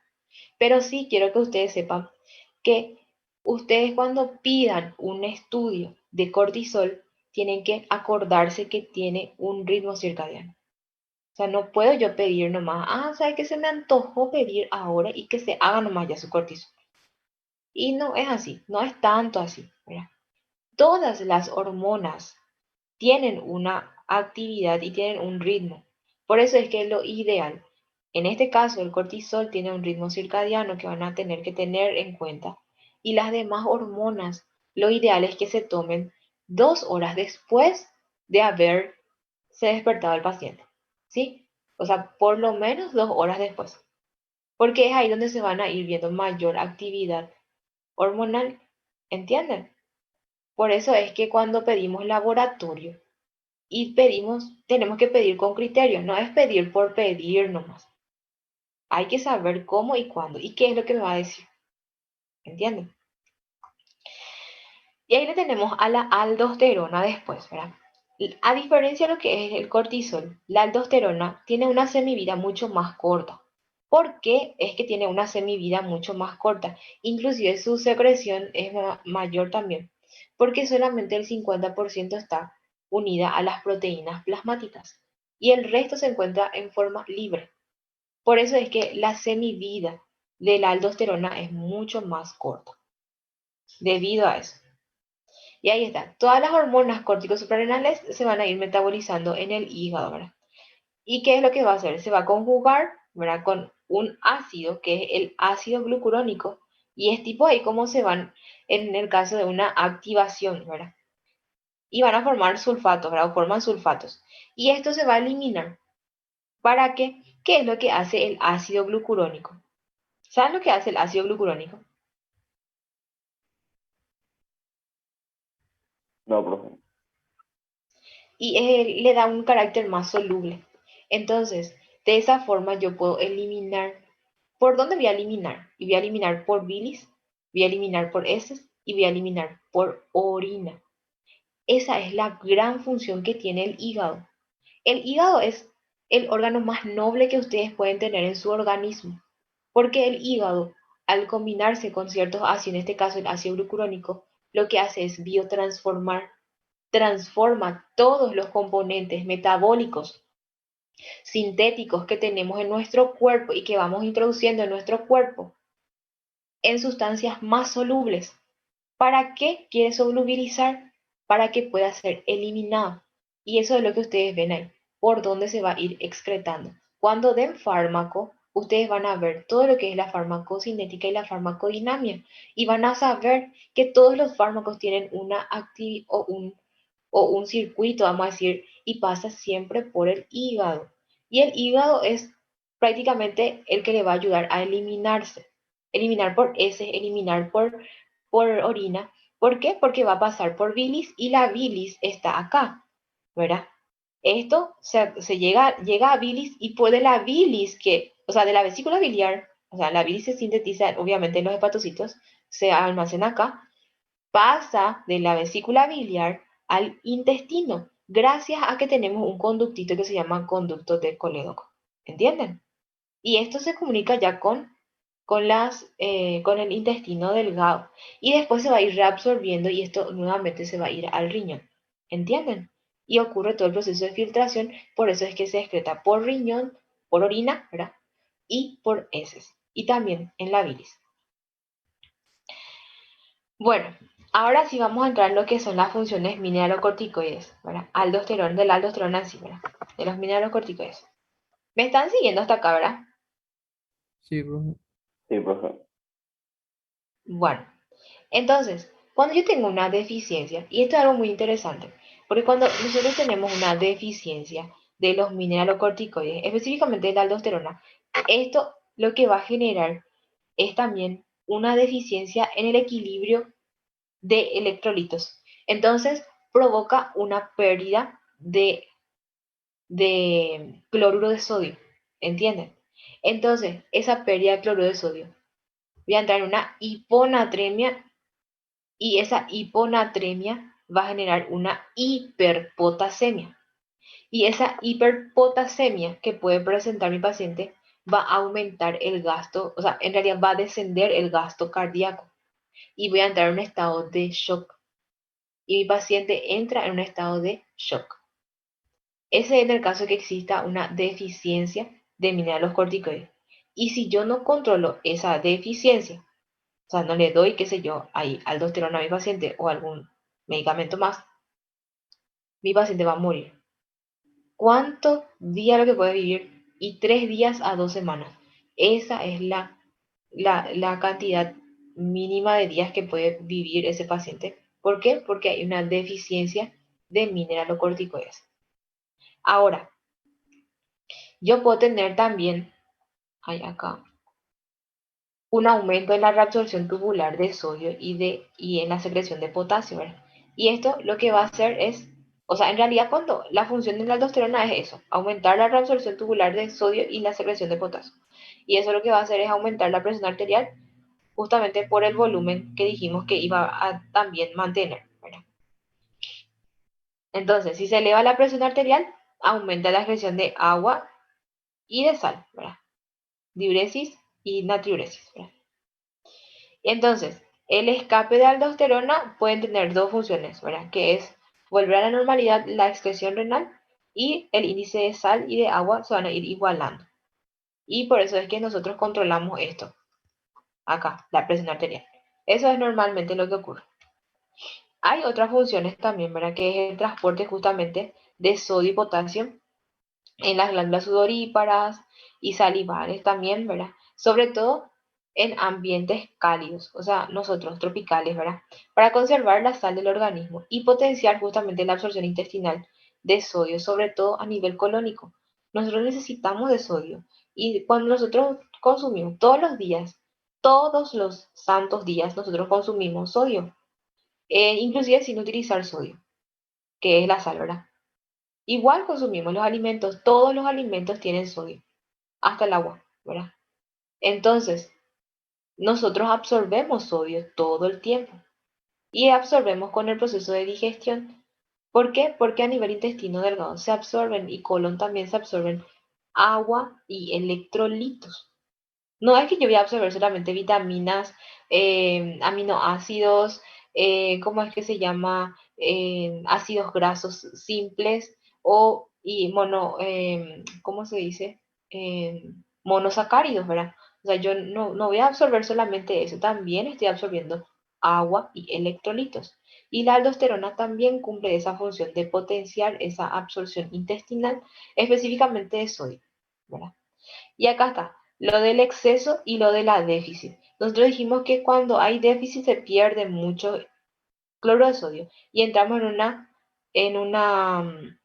Pero sí quiero que ustedes sepan que ustedes cuando pidan un estudio de cortisol, tienen que acordarse que tiene un ritmo circadiano. O sea, no puedo yo pedir nomás, ¿sabes qué? Se me antojó pedir ahora y que se haga nomás ya su cortisol. Y no es así, no es tanto así, ¿verdad? Todas las hormonas tienen una actividad y tienen un ritmo. Por eso es que lo ideal, en este caso el cortisol tiene un ritmo circadiano que van a tener que tener en cuenta. Y las demás hormonas, lo ideal es que se tomen 2 horas después de haberse despertado el paciente. ¿Sí? O sea, por lo menos 2 horas después. Porque es ahí donde se van a ir viendo mayor actividad hormonal. ¿Entienden? Por eso es que cuando pedimos laboratorio y pedimos, tenemos que pedir con criterio, no es pedir por pedir nomás. Hay que saber cómo y cuándo y qué es lo que me va a decir. ¿Entienden? Y ahí le tenemos a la aldosterona después, ¿verdad? A diferencia de lo que es el cortisol, la aldosterona tiene una semivida mucho más corta. ¿Por qué es que tiene una semivida mucho más corta? Inclusive su secreción es mayor también, porque solamente el 50% está unida a las proteínas plasmáticas y el resto se encuentra en forma libre. Por eso es que la semivida de la aldosterona es mucho más corta, debido a eso. Y ahí está, todas las hormonas córticos suprarrenales se van a ir metabolizando en el hígado, ¿verdad? ¿Y qué es lo que va a hacer? Se va a conjugar, ¿verdad? Con un ácido, que es el ácido glucurónico, y es tipo ahí como se van en el caso de una activación, ¿verdad? Y van a formar sulfatos, ¿verdad? O forman sulfatos. Y esto se va a eliminar. ¿Para qué? ¿Qué es lo que hace el ácido glucurónico? ¿Saben lo que hace el ácido glucurónico? No, profe. Y le da un carácter más soluble. Entonces, de esa forma yo puedo eliminar. ¿Por dónde voy a eliminar? Y voy a eliminar por bilis, voy a eliminar por heces y voy a eliminar por orina. Esa es la gran función que tiene el hígado. El hígado es el órgano más noble que ustedes pueden tener en su organismo, porque el hígado, al combinarse con ciertos ácidos, en este caso el ácido glucurónico, lo que hace es biotransformar, transforma todos los componentes metabólicos sintéticos que tenemos en nuestro cuerpo y que vamos introduciendo en nuestro cuerpo en sustancias más solubles. ¿Para qué quiere solubilizar? Para que pueda ser eliminado. Y eso es lo que ustedes ven ahí, por dónde se va a ir excretando. Cuando den fármaco, ustedes van a ver todo lo que es la farmacocinética y la farmacodinamia y van a saber que todos los fármacos tienen una actividad o un circuito, vamos a decir, y pasa siempre por el hígado. Y el hígado es prácticamente el que le va a ayudar a eliminarse. Eliminar por heces, eliminar por orina. ¿Por qué? Porque va a pasar por bilis y la bilis está acá, ¿verdad? Esto se llega a bilis y puede la bilis o sea, de la vesícula biliar, o sea, la bilis se sintetiza obviamente en los hepatocitos, se almacena acá, pasa de la vesícula biliar al intestino, gracias a que tenemos un conductito que se llama conducto de colédoco. ¿Entienden? Y esto se comunica ya con el intestino delgado. Y después se va a ir reabsorbiendo y esto nuevamente se va a ir al riñón. ¿Entienden? Y ocurre todo el proceso de filtración, por eso es que se excreta por riñón, por orina, ¿verdad? Y por heces. Y también en la bilis. Bueno, ahora sí vamos a entrar en lo que son las funciones mineralocorticoides, ¿verdad? Aldosterona, de la aldosterona en sí, ¿verdad? De los mineralocorticoides. ¿Me están siguiendo hasta acá, verdad? Sí, profe. Sí, profe. Bueno, entonces, cuando yo tengo una deficiencia, y esto es algo muy interesante, porque cuando nosotros tenemos una deficiencia de los mineralocorticoides, específicamente de la aldosterona, esto lo que va a generar es también una deficiencia en el equilibrio de electrolitos. Entonces, provoca una pérdida de cloruro de sodio, ¿entienden? Entonces, esa pérdida de cloruro de sodio voy a entrar en una hiponatremia y esa hiponatremia va a generar una hiperpotasemia. Y esa hiperpotasemia que puede presentar mi paciente va a aumentar el gasto, o sea, en realidad va a descender el gasto cardíaco y voy a entrar en un estado de shock. Y mi paciente entra en un estado de shock. Ese es en el caso que exista una deficiencia de minerales corticoides. Y si yo no controlo esa deficiencia, o sea, no le doy, qué sé yo, ahí aldosterona a mi paciente o algún medicamento más, mi paciente va a morir. ¿Cuántos días lo que puede vivir? Y 3 días a 2 semanas. Esa es la cantidad mínima de días que puede vivir ese paciente. ¿Por qué? Porque hay una deficiencia de mineralocorticoides. Ahora, yo puedo tener también, hay acá, un aumento en la reabsorción tubular de sodio y en la secreción de potasio, ¿verdad? Y esto lo que va a hacer es, o sea, en realidad cuando la función de la aldosterona es eso, aumentar la reabsorción tubular de sodio y la secreción de potasio. Y eso lo que va a hacer es aumentar la presión arterial justamente por el volumen que dijimos que iba a también mantener, ¿verdad? Entonces, si se eleva la presión arterial, aumenta la excreción de agua y de sal, ¿verdad? Diuresis y natriuresis, ¿verdad? Entonces, el escape de aldosterona puede tener dos funciones, ¿verdad? Que es volver a la normalidad la excreción renal y el índice de sal y de agua se van a ir igualando. Y por eso es que nosotros controlamos esto, acá, la presión arterial. Eso es normalmente lo que ocurre. Hay otras funciones también, ¿verdad? Que es el transporte justamente de sodio y potasio en las glándulas sudoríparas y salivares también, ¿verdad? Sobre todo en ambientes cálidos, o sea, nosotros tropicales, ¿verdad? Para conservar la sal del organismo y potenciar justamente la absorción intestinal de sodio, sobre todo a nivel colónico. Nosotros necesitamos de sodio y cuando nosotros consumimos todos los santos días, nosotros consumimos sodio, inclusive sin utilizar sodio, que es la sal, ¿verdad? Igual consumimos los alimentos, todos los alimentos tienen sodio, hasta el agua, ¿verdad? Entonces, nosotros absorbemos sodio todo el tiempo y absorbemos con el proceso de digestión. ¿Por qué? Porque a nivel intestino delgado se absorben y colon también se absorben agua y electrolitos. No es que yo voy a absorber solamente vitaminas, aminoácidos, ¿cómo es que se llama? Ácidos grasos simples o y ¿cómo se dice? Monosacáridos, ¿verdad? O sea, yo no voy a absorber solamente eso, también estoy absorbiendo agua y electrolitos. Y la aldosterona también cumple esa función de potenciar esa absorción intestinal, específicamente de sodio, ¿verdad? Y acá está, lo del exceso y lo de la déficit. Nosotros dijimos que cuando hay déficit se pierde mucho cloro de sodio y entramos en una,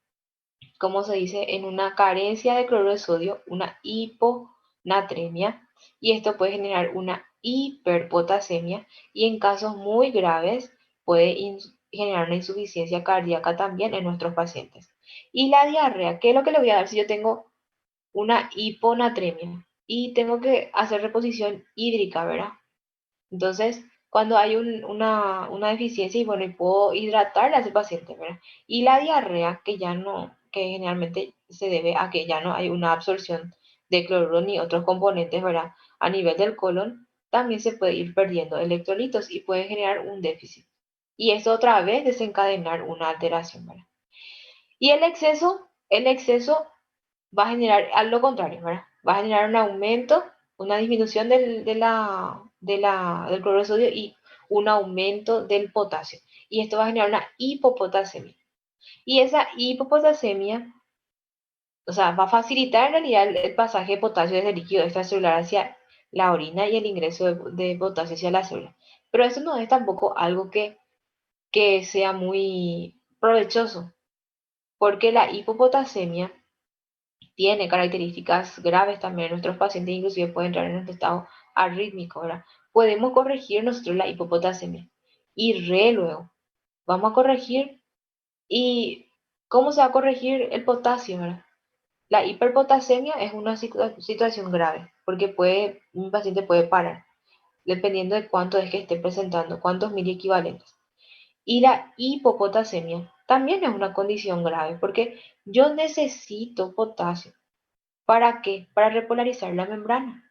¿cómo se dice? En una carencia de cloro de sodio, una hiponatremia, y esto puede generar una hiperpotasemia y en casos muy graves puede generar una insuficiencia cardíaca también en nuestros pacientes. Y la diarrea, ¿qué es lo que le voy a dar si yo tengo una hiponatremia y tengo que hacer reposición hídrica, ¿verdad? Entonces, cuando hay una deficiencia y bueno, y puedo hidratar a ese paciente, ¿verdad? Y la diarrea, que ya no, que generalmente se debe a que ya no hay una absorción de cloruro ni otros componentes, ¿verdad? A nivel del colon, también se puede ir perdiendo electrolitos y puede generar un déficit. Y eso otra vez desencadenar una alteración, ¿verdad? Y el exceso va a generar a lo contrario, ¿verdad? Va a generar un aumento, una disminución del cloruro de sodio y un aumento del potasio. Y esto va a generar una hipopotasemia. Y esa hipopotasemia, o sea, va a facilitar en realidad el pasaje de potasio desde el líquido extracelular hacia la orina y el ingreso de potasio hacia la célula. Pero eso no es tampoco algo que sea muy provechoso, porque la hipopotasemia tiene características graves también en nuestros pacientes, inclusive puede entrar en un estado arrítmico, ¿verdad? Podemos corregir nosotros la hipopotasemia y luego vamos a corregir y ¿cómo se va a corregir el potasio, ¿verdad? La hiperpotasemia es una situación grave porque un paciente puede parar. dependiendo de cuánto es que esté presentando, cuántos miliequivalentes. Y la hipopotasemia también es una condición grave porque yo necesito potasio. ¿Para qué? Para repolarizar la membrana.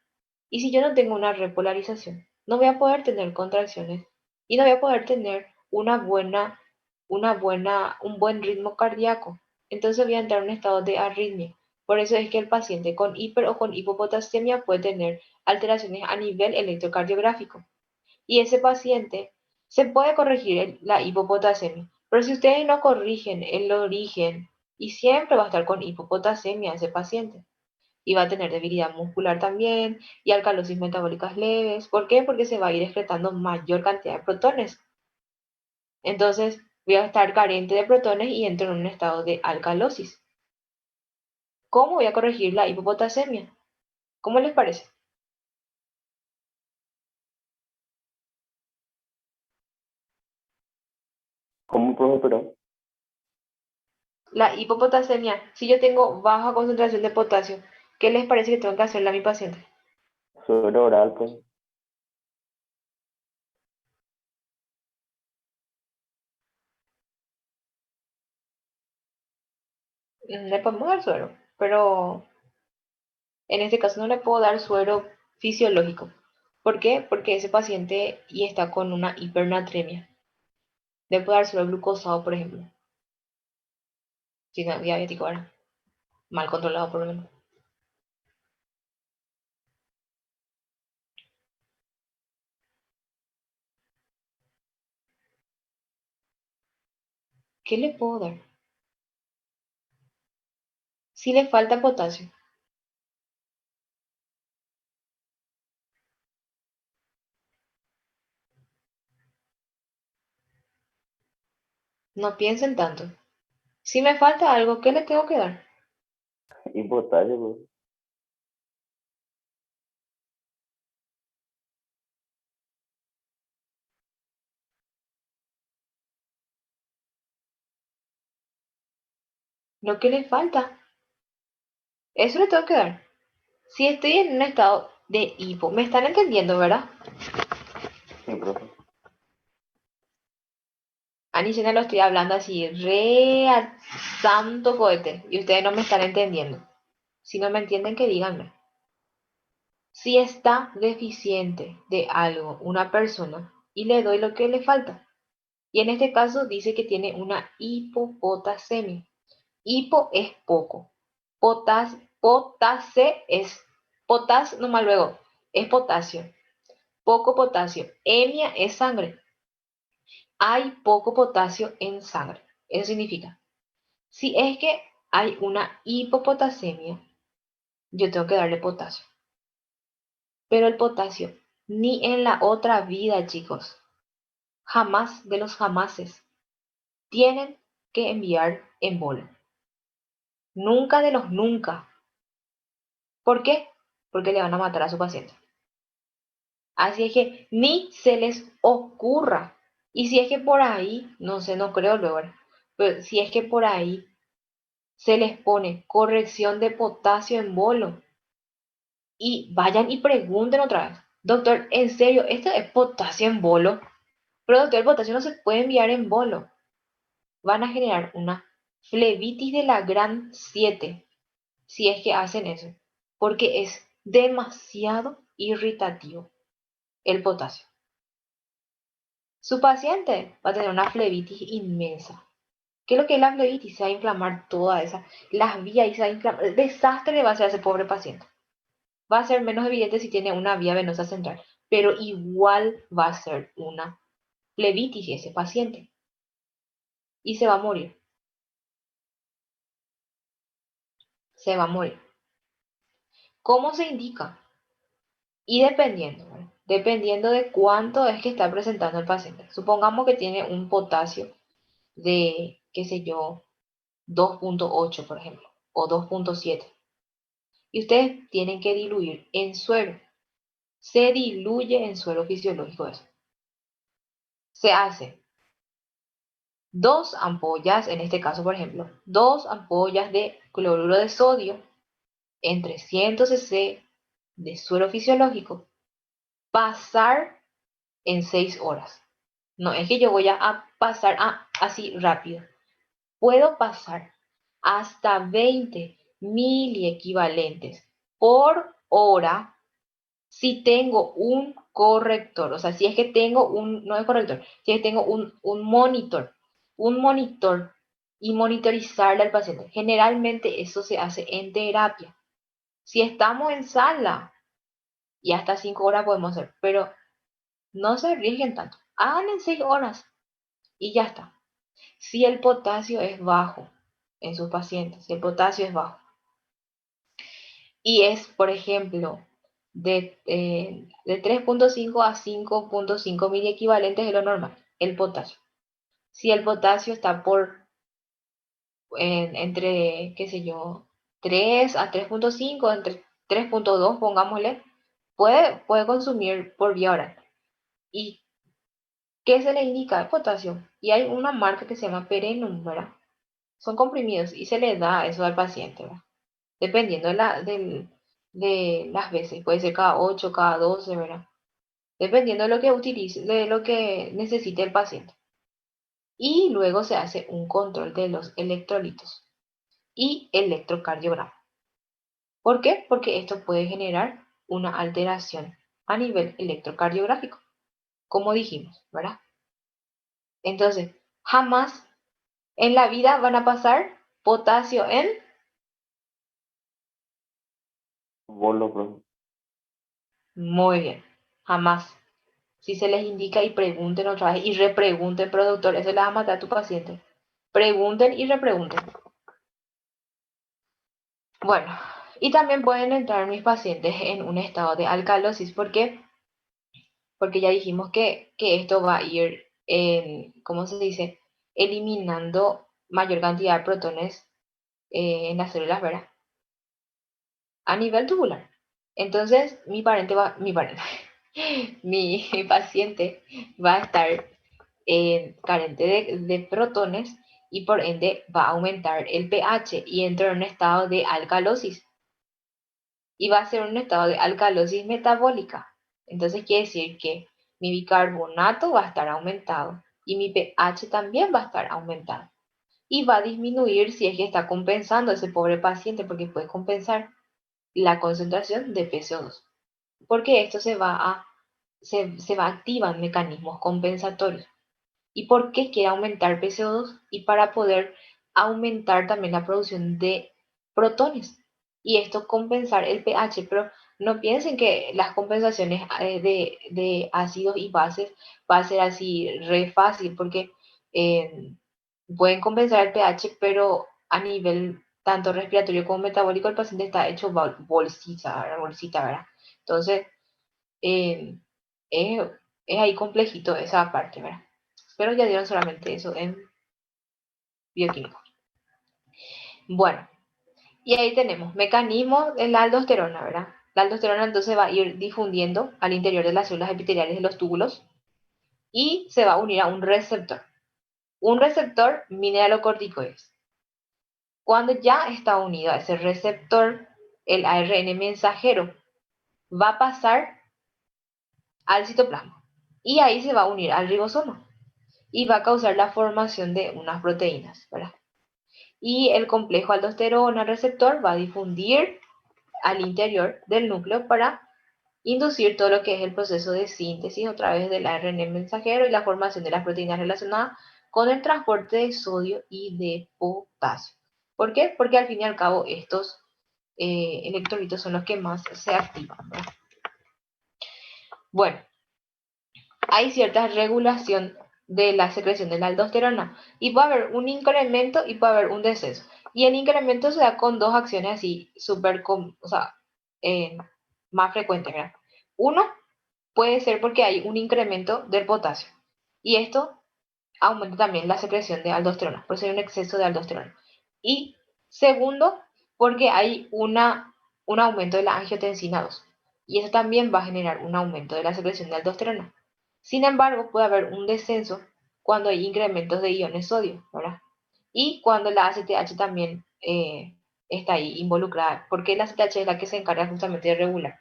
Y si yo no tengo una repolarización, no voy a poder tener contracciones y no voy a poder tener un buen ritmo cardíaco. Entonces voy a entrar en un estado de arritmia. Por eso es que el paciente con hiper o con hipopotasemia puede tener alteraciones a nivel electrocardiográfico. Y ese paciente se puede corregir la hipopotasemia. Pero si ustedes no corrigen el origen, y siempre va a estar con hipopotasemia ese paciente. Y va a tener debilidad muscular también y alcalosis metabólicas leves. ¿Por qué? Porque se va a ir excretando mayor cantidad de protones. Entonces voy a estar carente de protones y entro en un estado de alcalosis. ¿Cómo voy a corregir la hipopotasemia? ¿Cómo les parece? ¿Cómo, profe? Pero La hipopotasemia, si yo tengo baja concentración de potasio, ¿qué les parece que tengo que hacerle a mi paciente? suero oral, pues. Le podemos dar suero, pero en este caso no le puedo dar suero fisiológico. ¿Por qué? Porque ese paciente y está con una hipernatremia. Le puedo dar suero glucosado, por ejemplo. Si no es diabético, ahora. Mal controlado, por lo menos. ¿Qué le puedo dar? Si le falta potasio. No piensen tanto. Si me falta algo, ¿qué le tengo que dar? Y potasio, pues. Lo que le falta. Eso le tengo que dar. Si estoy en un estado de hipo, ¿me están entendiendo, verdad? Sí, profe. A Nicena lo estoy hablando así, re al santo cohete, y ustedes no me están entendiendo. Si no me entienden, que díganme. Si está deficiente de algo una persona y le doy lo que le falta, y en este caso dice que tiene una hipopotasemia. Hipo es poco. Potase es, potas, nomás luego, es potasio. Poco potasio. Emia es sangre. Hay poco potasio en sangre. Eso significa, si es que hay una hipopotasemia, yo tengo que darle potasio. Pero el potasio, ni en la otra vida, chicos, jamás de los jamases, tienen que enviar en bola. Nunca de los nunca. ¿Por qué? Porque le van a matar a su paciente. Así es que ni se les ocurra. Y si es que por ahí, no sé, no creo luego, pero si es que por ahí se les pone corrección de potasio en bolo y vayan y pregunten otra vez, doctor, en serio, ¿esto es potasio en bolo? Pero doctor, el potasio no se puede enviar en bolo. Van a generar una flebitis de la gran 7 si es que hacen eso, porque es demasiado irritativo el potasio. Su paciente va a tener una flebitis inmensa. ¿Qué es lo que es la flebitis? Se va a inflamar toda esa, las vías y se va a inflamar. El desastre le va a hacer a ese pobre paciente. Va a ser menos evidente si tiene una vía venosa central, pero igual va a ser una flebitis ese paciente y se va a morir. Se va a morir. ¿Cómo se indica? Y dependiendo, ¿verdad? Dependiendo de cuánto es que está presentando el paciente. Supongamos que tiene un potasio de, qué sé yo, 2,8 por ejemplo, o 2,7. Y ustedes tienen que diluir en suero. Se diluye en suero fisiológico eso. Se hace 2 ampollas, en este caso por ejemplo, 2 ampollas de cloruro de sodio en 300 cc de suero fisiológico pasar en 6 horas. No es que yo voy a pasar así rápido. Puedo pasar hasta 20 miliequivalentes por hora si tengo un corrector. O sea, si es que tengo no es corrector, si es que tengo un monitor y monitorizarle al paciente. Generalmente eso se hace en terapia. Si estamos en sala, y hasta 5 horas podemos hacer, pero no se arriesguen tanto. Hagan en 6 horas y ya está. Si el potasio es bajo en sus pacientes, si el potasio es bajo y es, por ejemplo, de 3.5 a 5.5 mil equivalentes de lo normal, el potasio. Si el potasio está entre, qué sé yo, 3 a 3.5, entre 3.2, pongámosle, puede consumir por vía oral. ¿Y qué se le indica? El potasio. Y hay una marca que se llama Perenum, ¿verdad? Son comprimidos y se le da eso al paciente, ¿verdad? Dependiendo de las veces. Puede ser cada 8, cada 12, ¿verdad? Dependiendo de lo que utilice, de lo que necesite el paciente. Y luego se hace un control de los electrolitos y electrocardiograma. ¿Por qué? Porque esto puede generar una alteración a nivel electrocardiográfico, como dijimos, ¿verdad? Entonces, jamás en la vida van a pasar potasio en... Bolo, profe. Muy bien, jamás. Si se les indica y pregunten otra vez y repregunten, productor, eso le va a matar a tu paciente. Pregunten y repregunten. Bueno, y también pueden entrar mis pacientes en un estado de alcalosis. ¿Por qué? Porque ya dijimos que esto va a ir, ¿cómo se dice? Eliminando mayor cantidad de protones en las células, ¿verdad? A nivel tubular. Entonces, mi paciente va a estar carente de protones y por ende va a aumentar el pH y entra en un estado de alcalosis. Y va a ser un estado de alcalosis metabólica. Entonces quiere decir que mi bicarbonato va a estar aumentado y mi pH también va a estar aumentado. Y va a disminuir si es que está compensando ese pobre paciente, porque puede compensar la concentración de PCO2. Porque esto se va a activar mecanismos compensatorios. ¿Y por qué quiere aumentar PCO2? Y para poder aumentar también la producción de protones. Y esto compensar el pH, pero no piensen que las compensaciones de ácidos y bases va a ser así re fácil, porque eh, pueden compensar el pH, pero a nivel tanto respiratorio como metabólico el paciente está hecho bolsita, ¿verdad? Entonces, eh, es, es ahí complejito esa parte, ¿verdad? Pero ya dieron solamente eso en bioquímico. Bueno, y ahí tenemos mecanismo de la aldosterona, ¿verdad? La aldosterona entonces va a ir difundiendo al interior de las células epiteliales de los túbulos y se va a unir a un receptor. Un receptor mineralocorticoides. Cuando ya está unido a ese receptor, el ARN mensajero va a pasar al citoplasma y ahí se va a unir al ribosoma y va a causar la formación de unas proteínas, ¿verdad? Y el complejo aldosterona receptor va a difundir al interior del núcleo para inducir todo lo que es el proceso de síntesis a través del ARN mensajero y la formación de las proteínas relacionadas con el transporte de sodio y de potasio. ¿Por qué? Porque al fin y al cabo estos electrolitos son los que más se activan, ¿verdad? Bueno, hay cierta regulación de la secreción de la aldosterona y puede haber un incremento y puede haber un descenso. Y el incremento se da con dos acciones así súper, o sea, más frecuentes, ¿verdad? Uno, puede ser porque hay un incremento del potasio y esto aumenta también la secreción de aldosterona, por eso hay un exceso de aldosterona. Y segundo, porque hay un aumento de la angiotensina 2 y eso también va a generar un aumento de la secreción de aldosterona. Sin embargo, puede haber un descenso cuando hay incrementos de iones sodio, ¿verdad? Y cuando la ACTH también está ahí involucrada, porque la ACTH es la que se encarga justamente de regular.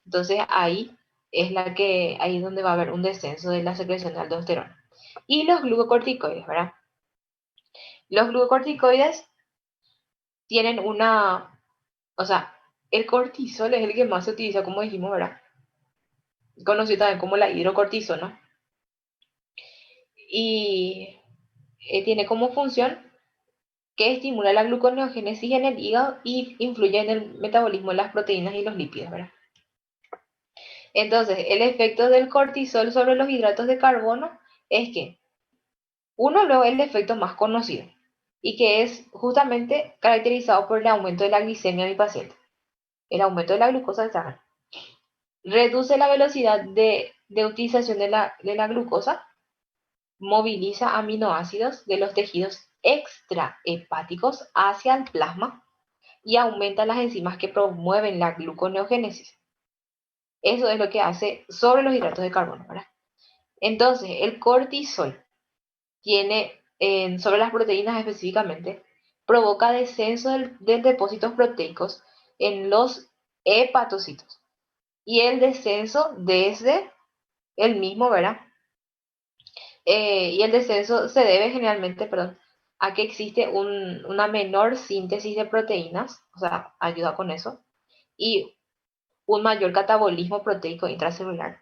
Entonces ahí es la que ahí es donde va a haber un descenso de la secreción de aldosterona. Y los glucocorticoides, ¿verdad? Los glucocorticoides tienen o sea, el cortisol es el que más se utiliza, como dijimos, ¿verdad? Conocido también como la hidrocortisona. Y tiene como función que estimula la gluconeogénesis en el hígado y influye en el metabolismo de las proteínas y los lípidos, ¿verdad? Entonces, el efecto del cortisol sobre los hidratos de carbono es que uno luego es el efecto más conocido y que es justamente caracterizado por el aumento de la glicemia en mi paciente, el aumento de la glucosa de sangre. Reduce la velocidad de utilización de la glucosa, moviliza aminoácidos de los tejidos extrahepáticos hacia el plasma y aumenta las enzimas que promueven la gluconeogénesis. Eso es lo que hace sobre los hidratos de carbono, ¿verdad? Entonces, el cortisol tiene, sobre las proteínas específicamente, provoca descenso de depósitos proteicos en los hepatocitos. Y el descenso desde el mismo, ¿verdad? Y el descenso se debe generalmente, perdón, a que existe una menor síntesis de proteínas, o sea, ayuda con eso, y un mayor catabolismo proteico intracelular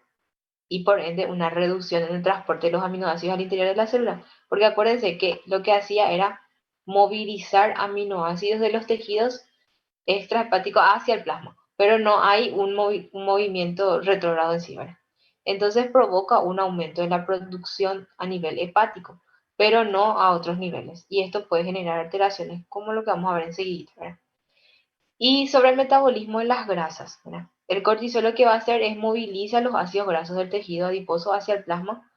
y por ende una reducción en el transporte de los aminoácidos al interior de la célula. Porque acuérdense que lo que hacía era movilizar aminoácidos de los tejidos extrahepáticos hacia el plasma, pero no hay un movimiento retrógrado en sí, ¿verdad? Entonces provoca un aumento de la producción a nivel hepático, pero no a otros niveles. Y esto puede generar alteraciones como lo que vamos a ver enseguida, ¿verdad? Y sobre el metabolismo de las grasas, ¿verdad? El cortisol lo que va a hacer es movilizar los ácidos grasos del tejido adiposo hacia el plasma.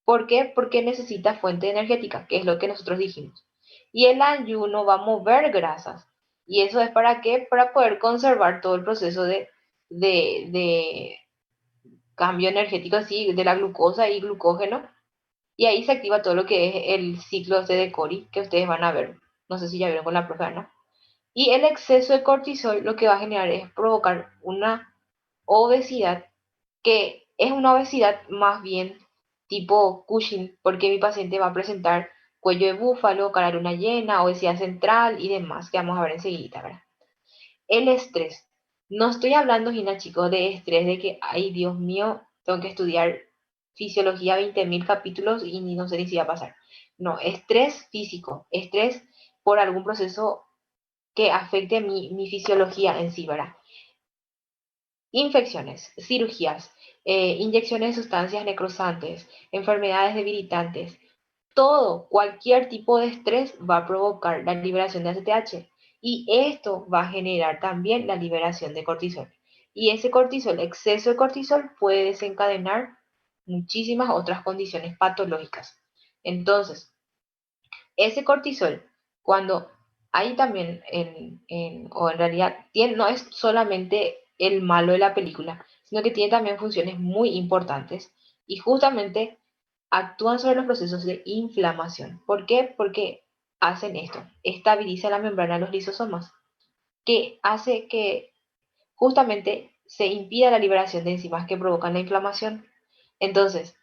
¿Por qué? Porque necesita fuente energética, que es lo que nosotros dijimos. Y el ayuno va a mover grasas. ¿Y eso es para qué? Para poder conservar todo el proceso de cambio energético así, de la glucosa y glucógeno. Y ahí se activa todo lo que es el ciclo de Cori, que ustedes van a ver. No sé si ya vieron con la profe Ana. Y el exceso de cortisol lo que va a generar es provocar una obesidad, que es una obesidad más bien tipo Cushing, porque mi paciente va a presentar cuello de búfalo, cara de luna llena, obesidad central y demás, que vamos a ver enseguida, ¿verdad? El estrés. No estoy hablando, Gina, chicos, de estrés de que, ay, Dios mío, tengo que estudiar fisiología 20.000 capítulos y ni no sé ni si va a pasar. No, estrés físico, estrés por algún proceso que afecte mi fisiología en sí, ¿verdad? Infecciones, cirugías, inyecciones de sustancias necrosantes, enfermedades debilitantes, todo, cualquier tipo de estrés va a provocar la liberación de ACTH y esto va a generar también la liberación de cortisol. Y ese cortisol, exceso de cortisol, puede desencadenar muchísimas otras condiciones patológicas. Entonces, ese cortisol, cuando hay también, o en realidad, no es solamente el malo de la película, sino que tiene también funciones muy importantes y justamente actúan sobre los procesos de inflamación. ¿Por qué? Porque hacen esto, estabiliza la membrana de los lisosomas, que hace que justamente se impida la liberación de enzimas que provocan la inflamación. Entonces,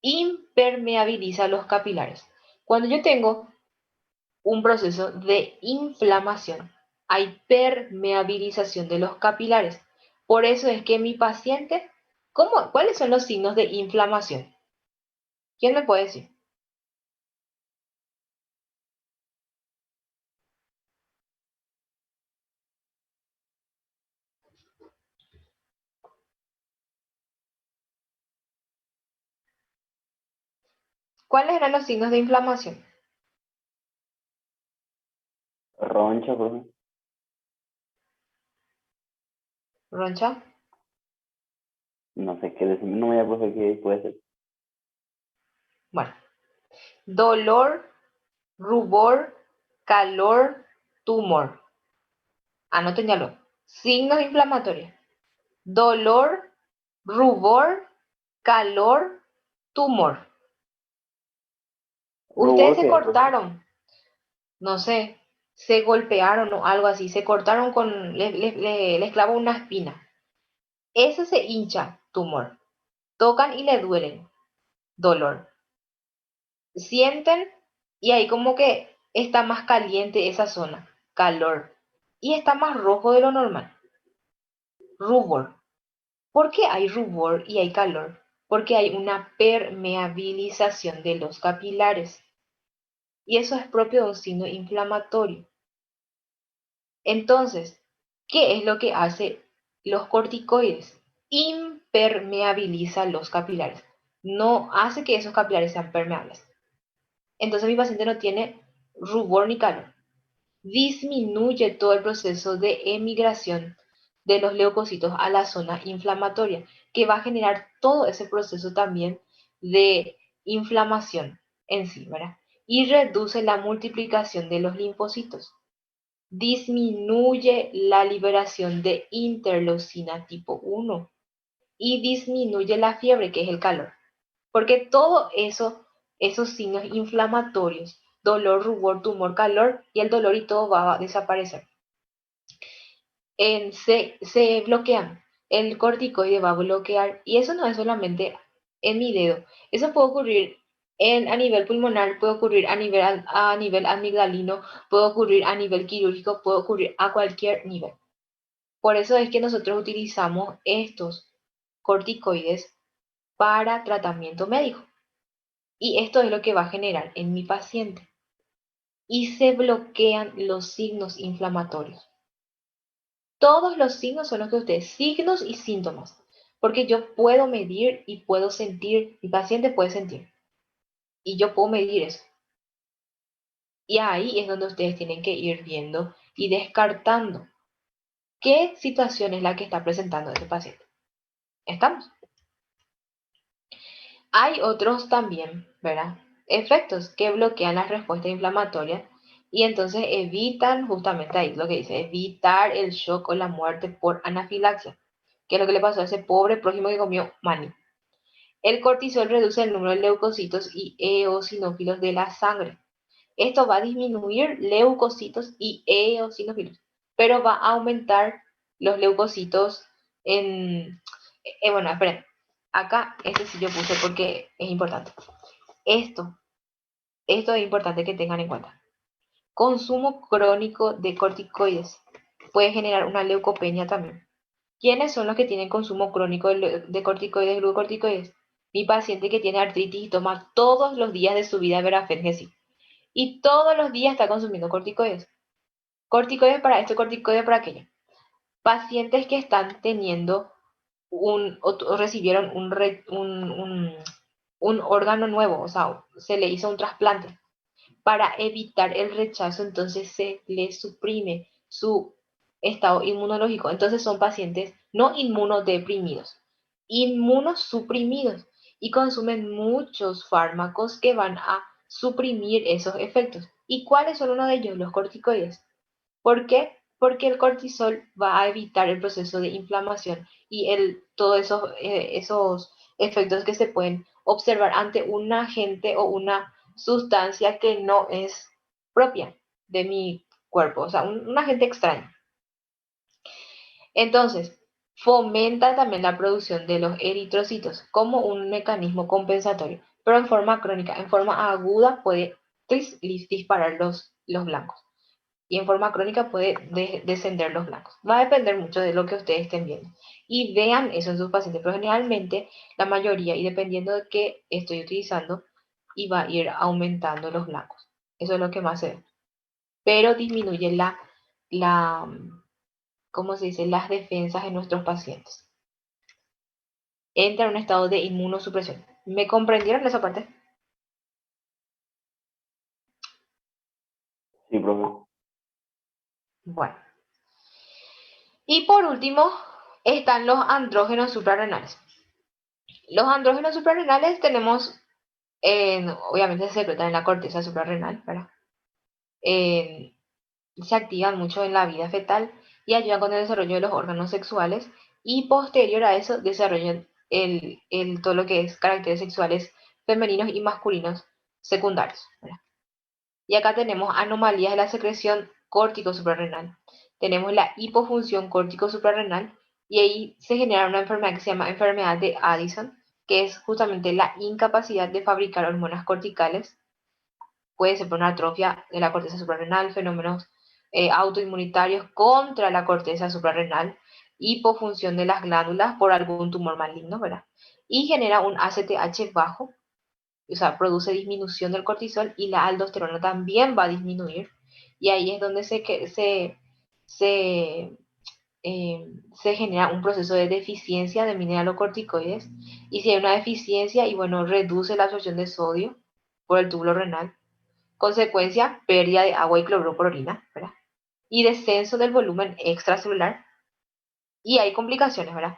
impermeabiliza los capilares. Cuando yo tengo un proceso de inflamación. Hay permeabilización de los capilares. Por eso es que mi paciente, ¿cuáles son los signos de inflamación? ¿Quién me puede decir? ¿Cuáles eran los signos de inflamación? Roncha, profe. Roncha. No sé qué decir. No me profe qué puede ser. Bueno, dolor, rubor, calor, tumor. Anótenlo. Signos inflamatorios. Dolor, rubor, calor, tumor. Ustedes ¿Rubor se qué es, profe? cortaron, no sé, se golpearon o algo así, se cortaron les clavó una espina. Ese se hincha tumor. tocan y le duelen, dolor. Sienten y ahí como que está más caliente esa zona, calor. Y está más rojo de lo normal, rubor. ¿Por qué hay rubor y hay calor? Porque hay una permeabilización de los capilares. Y eso es propio de un signo inflamatorio. Entonces, ¿qué es lo que hace los corticoides? Impermeabiliza los capilares. No hace que esos capilares sean permeables. Entonces mi paciente no tiene rubor ni calor. Disminuye todo el proceso de emigración de los leucocitos a la zona inflamatoria, que va a generar todo ese proceso también de inflamación en sí, ¿verdad? Y reduce la multiplicación de los linfocitos. Disminuye la liberación de interleucina tipo 1 y disminuye la fiebre, que es el calor. Porque todo eso, esos signos inflamatorios, dolor, rubor, tumor, calor y el dolor y todo va a desaparecer. Se bloquean. El corticoide va a bloquear y eso no es solamente en mi dedo. Eso puede ocurrir a nivel pulmonar, puede ocurrir a nivel amigdalino, puede ocurrir a nivel quirúrgico, puede ocurrir a cualquier nivel. Por eso es que nosotros utilizamos estos corticoides para tratamiento médico. Y esto es lo que va a generar en mi paciente. Y se bloquean los signos inflamatorios. Todos los signos son los que ustedes, signos y síntomas. Porque yo puedo medir y puedo sentir, mi paciente puede sentir. Y yo puedo medir eso. Y ahí es donde ustedes tienen que ir viendo y descartando qué situación es la que está presentando ese paciente. ¿Estamos? Hay otros también, ¿verdad? Efectos que bloquean la respuesta inflamatoria y entonces evitan justamente ahí lo que dice, evitar el shock o la muerte por anafilaxia, que es lo que le pasó a ese pobre prójimo que comió maní. El cortisol reduce el número de leucocitos y eosinófilos de la sangre. Esto va a disminuir leucocitos y eosinófilos, pero va a aumentar los leucocitos bueno, esperen. Acá, este sí yo puse porque es importante. Esto es importante que tengan en cuenta. Consumo crónico de corticoides puede generar una leucopenia también. ¿Quiénes son los que tienen consumo crónico de corticoides, glucocorticoides? Mi paciente que tiene artritis y toma todos los días de su vida Verapet y todos los días está consumiendo corticoides. Corticoides para esto, corticoides para aquello. Pacientes que están teniendo o recibieron un órgano nuevo, o sea, se le hizo un trasplante. Para evitar el rechazo, entonces se le suprime su estado inmunológico. Entonces son pacientes no inmunodeprimidos, inmunosuprimidos y consumen muchos fármacos que van a suprimir esos efectos. ¿Y cuáles son uno de ellos? Los corticoides. ¿Por qué? Porque el cortisol va a evitar el proceso de inflamación y todos esos efectos que se pueden observar ante un agente o una sustancia que no es propia de mi cuerpo, o sea, un agente extraño. Entonces, fomenta también la producción de los eritrocitos como un mecanismo compensatorio, pero en forma crónica, en forma aguda puede disparar los blancos y en forma crónica puede descender los blancos. Va a depender mucho de lo que ustedes estén viendo. Y vean eso en sus pacientes, pero generalmente la mayoría, y dependiendo de qué estoy utilizando, y va a ir aumentando los blancos. Eso es lo que más se ve. Pero disminuye ¿cómo se dice? Las defensas en nuestros pacientes. Entra en un estado de inmunosupresión. ¿Me comprendieron esa parte? Sí, profe. Bueno. Y por último, están los andrógenos suprarrenales. Los andrógenos suprarrenales tenemos, obviamente se secretan en la corteza suprarrenal, ¿verdad? Se activan mucho en la vida fetal y ayudan con el desarrollo de los órganos sexuales y posterior a eso desarrollan todo lo que es caracteres sexuales femeninos y masculinos secundarios, ¿verdad? Y acá tenemos anomalías de la secreción córtico suprarrenal. Tenemos la hipofunción córtico suprarrenal y ahí se genera una enfermedad que se llama enfermedad de Addison, que es justamente la incapacidad de fabricar hormonas corticales. Puede ser por una atrofia de la corteza suprarrenal, fenómenos autoinmunitarios contra la corteza suprarrenal, hipofunción de las glándulas por algún tumor maligno, ¿verdad? Y genera un ACTH bajo, o sea, produce disminución del cortisol y la aldosterona también va a disminuir. Y ahí es donde se, se genera un proceso de deficiencia de mineralocorticoides. Y si hay una deficiencia, y bueno, reduce la absorción de sodio por el túbulo renal. Consecuencia, pérdida de agua y cloruro por orina, ¿verdad? Y descenso del volumen extracelular. Y hay complicaciones, ¿verdad?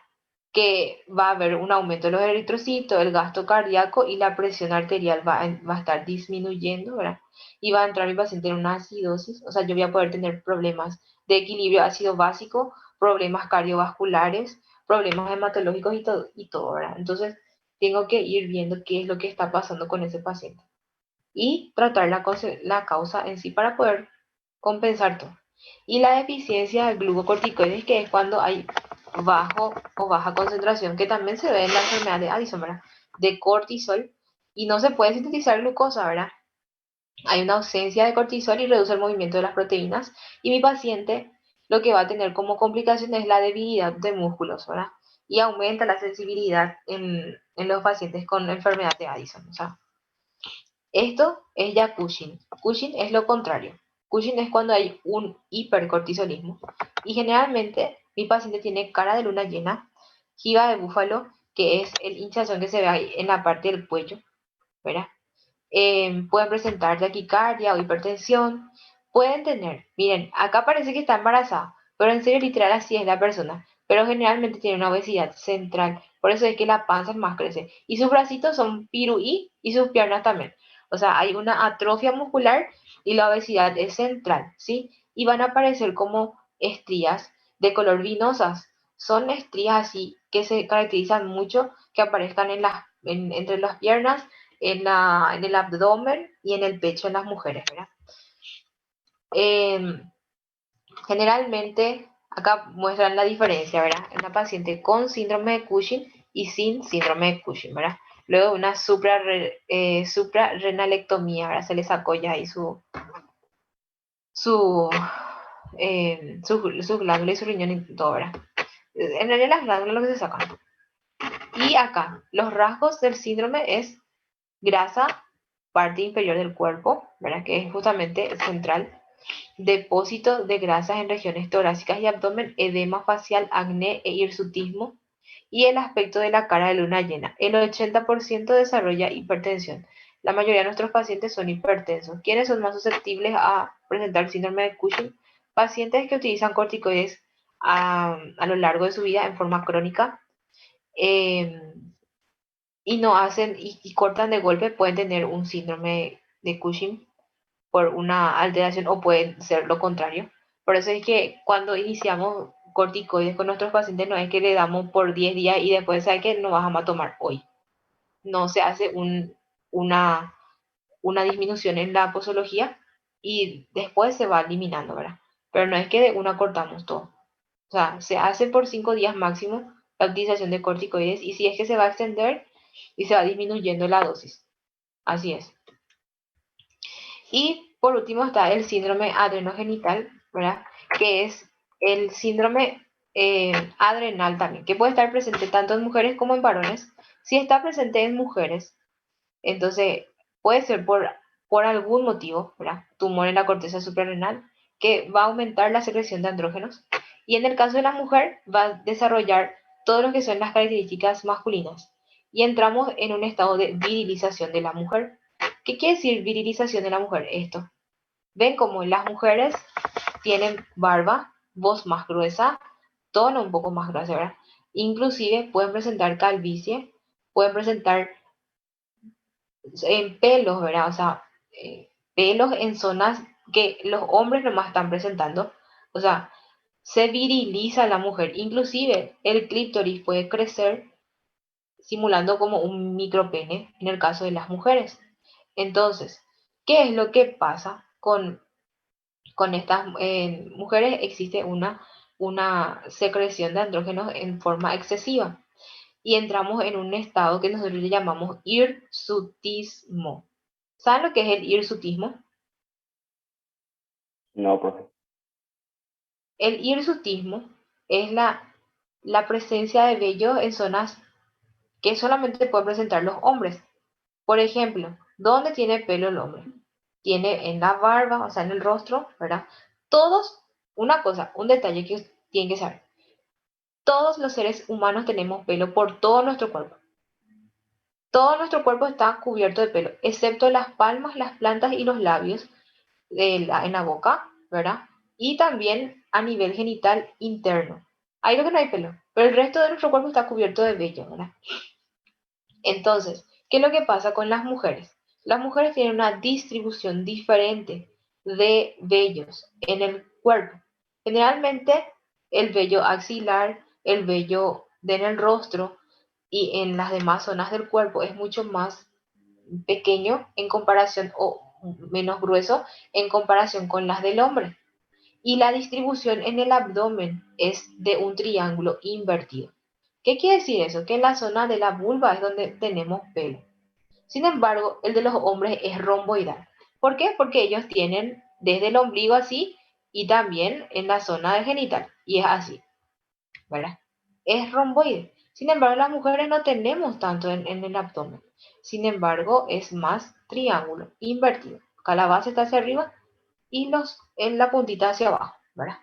Que va a haber un aumento de los eritrocitos, el gasto cardíaco y la presión arterial va a estar disminuyendo, ¿verdad? Y va a entrar mi paciente en una acidosis, o sea, yo voy a poder tener problemas de equilibrio ácido básico, problemas cardiovasculares, problemas hematológicos y todo, ¿verdad? Entonces, tengo que ir viendo qué es lo que está pasando con ese paciente y tratar la causa en sí para poder compensar todo. Y la deficiencia de glucocorticoides, que es cuando hay bajo o baja concentración, que también se ve en la enfermedad de Addison, ¿verdad? De cortisol, y no se puede sintetizar glucosa, ¿verdad? Hay una ausencia de cortisol y reduce el movimiento de las proteínas, y mi paciente lo que va a tener como complicación es la debilidad de músculos, ¿verdad? Y aumenta la sensibilidad en los pacientes con enfermedad de Addison, o sea, esto es ya Cushing. Cushing es lo contrario. Cushing es cuando hay un hipercortisolismo. Y generalmente mi paciente tiene cara de luna llena, jiba de búfalo, que es el hinchazón que se ve ahí en la parte del cuello, ¿verdad? Pueden presentar taquicardia o hipertensión. Pueden tener, miren, acá parece que está embarazada, pero en serio literal así es la persona. Pero generalmente tiene una obesidad central. Por eso es que la panza más crece. Y sus bracitos son piruí y sus piernas también. O sea, hay una atrofia muscular y la obesidad es central, ¿sí? Y van a aparecer como estrías de color vinosas. Son estrías así que se caracterizan mucho, que aparezcan entre las piernas, en el abdomen y en el pecho en las mujeres, ¿verdad? Eh, Generalmente, acá muestran la diferencia, ¿verdad? En una paciente con síndrome de Cushing y sin síndrome de Cushing, ¿verdad? Luego una suprarrenalectomía, ¿verdad? Se le sacó ya ahí su, su glándula y su riñón y todo, ¿verdad? En realidad las glándulas lo que se sacan. Y acá, los rasgos del síndrome es grasa, parte inferior del cuerpo, ¿verdad? Que es justamente central. Depósito de grasas en regiones torácicas y abdomen, edema facial, acné e hirsutismo. Y el aspecto de la cara de luna llena. El 80% desarrolla hipertensión. La mayoría de nuestros pacientes son hipertensos. ¿Quiénes son más susceptibles a presentar síndrome de Cushing? Pacientes que utilizan corticoides a lo largo de su vida en forma crónica, eh, y no hacen y cortan de golpe, pueden tener un síndrome de Cushing por una alteración o puede ser lo contrario. Por eso es que cuando iniciamos corticoides con nuestros pacientes no es que le damos por 10 días y después sabe que no vas a tomar hoy. No se hace una disminución en la posología y después se va eliminando, ¿verdad? Pero no es que de una cortamos todo. O sea, se hace por 5 días máximo la utilización de corticoides y si es que se va a extender y se va disminuyendo la dosis. Así es. Y por último está el síndrome adrenogenital, ¿verdad? Que es el síndrome adrenal también, que puede estar presente tanto en mujeres como en varones. Si está presente en mujeres, entonces puede ser por algún motivo, ¿verdad? Tumor en la corteza suprarrenal, que va a aumentar la secreción de andrógenos. Y en el caso de la mujer, va a desarrollar todo lo que son las características masculinas. Y entramos en un estado de virilización de la mujer. ¿Qué quiere decir virilización de la mujer? Esto. Ven como las mujeres tienen barba, voz más gruesa, tono un poco más grueso, ¿verdad? Inclusive pueden presentar calvicie, pueden presentar en pelos, ¿verdad? O sea, pelos en zonas que los hombres nomás están presentando. O sea, se viriliza la mujer. Inclusive el clítoris puede crecer simulando como un micropene en el caso de las mujeres. Entonces, ¿qué es lo que pasa con estas mujeres? Existe una secreción de andrógenos en forma excesiva. y entramos en un estado que nosotros le llamamos hirsutismo. ¿Saben lo que es el hirsutismo? No, profe. El hirsutismo es la presencia de vello en zonas que solamente pueden presentar los hombres. Por ejemplo, ¿dónde tiene pelo el hombre? Tiene en la barba, o sea, en el rostro, ¿verdad? Todos, una cosa, un detalle que tienen que saber. Todos los seres humanos tenemos pelo por todo nuestro cuerpo. Todo nuestro cuerpo está cubierto de pelo, excepto las palmas, las plantas y los labios en la boca, ¿verdad? Y también a nivel genital interno. Ahí lo que no hay pelo, pero el resto de nuestro cuerpo está cubierto de vello, ¿verdad? Entonces, ¿qué es lo que pasa con las mujeres? Las mujeres tienen una distribución diferente de vellos en el cuerpo. Generalmente, el vello axilar, el vello en el rostro y en las demás zonas del cuerpo es mucho más pequeño en comparación o menos grueso en comparación con las del hombre. Y la distribución en el abdomen es de un triángulo invertido. ¿Qué quiere decir eso? Que en la zona de la vulva es donde tenemos pelo. Sin embargo, el de los hombres es romboidal. ¿Por qué? Porque ellos tienen desde el ombligo así y también en la zona del genital. Y es así, ¿verdad? Es romboide. Sin embargo, las mujeres no tenemos tanto en el abdomen. Sin embargo, es más triángulo invertido. Acá la base está hacia arriba y en la puntita hacia abajo, ¿verdad?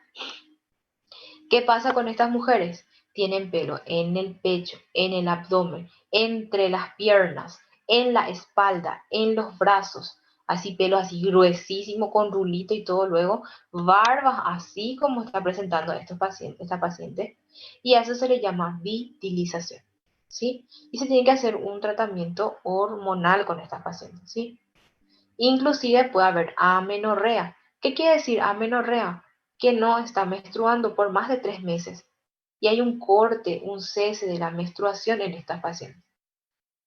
¿Qué pasa con estas mujeres? Tienen pelo en el pecho, en el abdomen, entre las piernas, en la espalda, en los brazos, así pelo así gruesísimo con rulito y todo luego, barbas así como está presentando esta paciente, y a eso se le llama vitilización, ¿sí? Y se tiene que hacer un tratamiento hormonal con estas pacientes, ¿sí? Inclusive puede haber amenorrea. ¿Qué quiere decir amenorrea? Que no está menstruando por más de 3 meses y hay un corte, un cese de la menstruación en estas pacientes.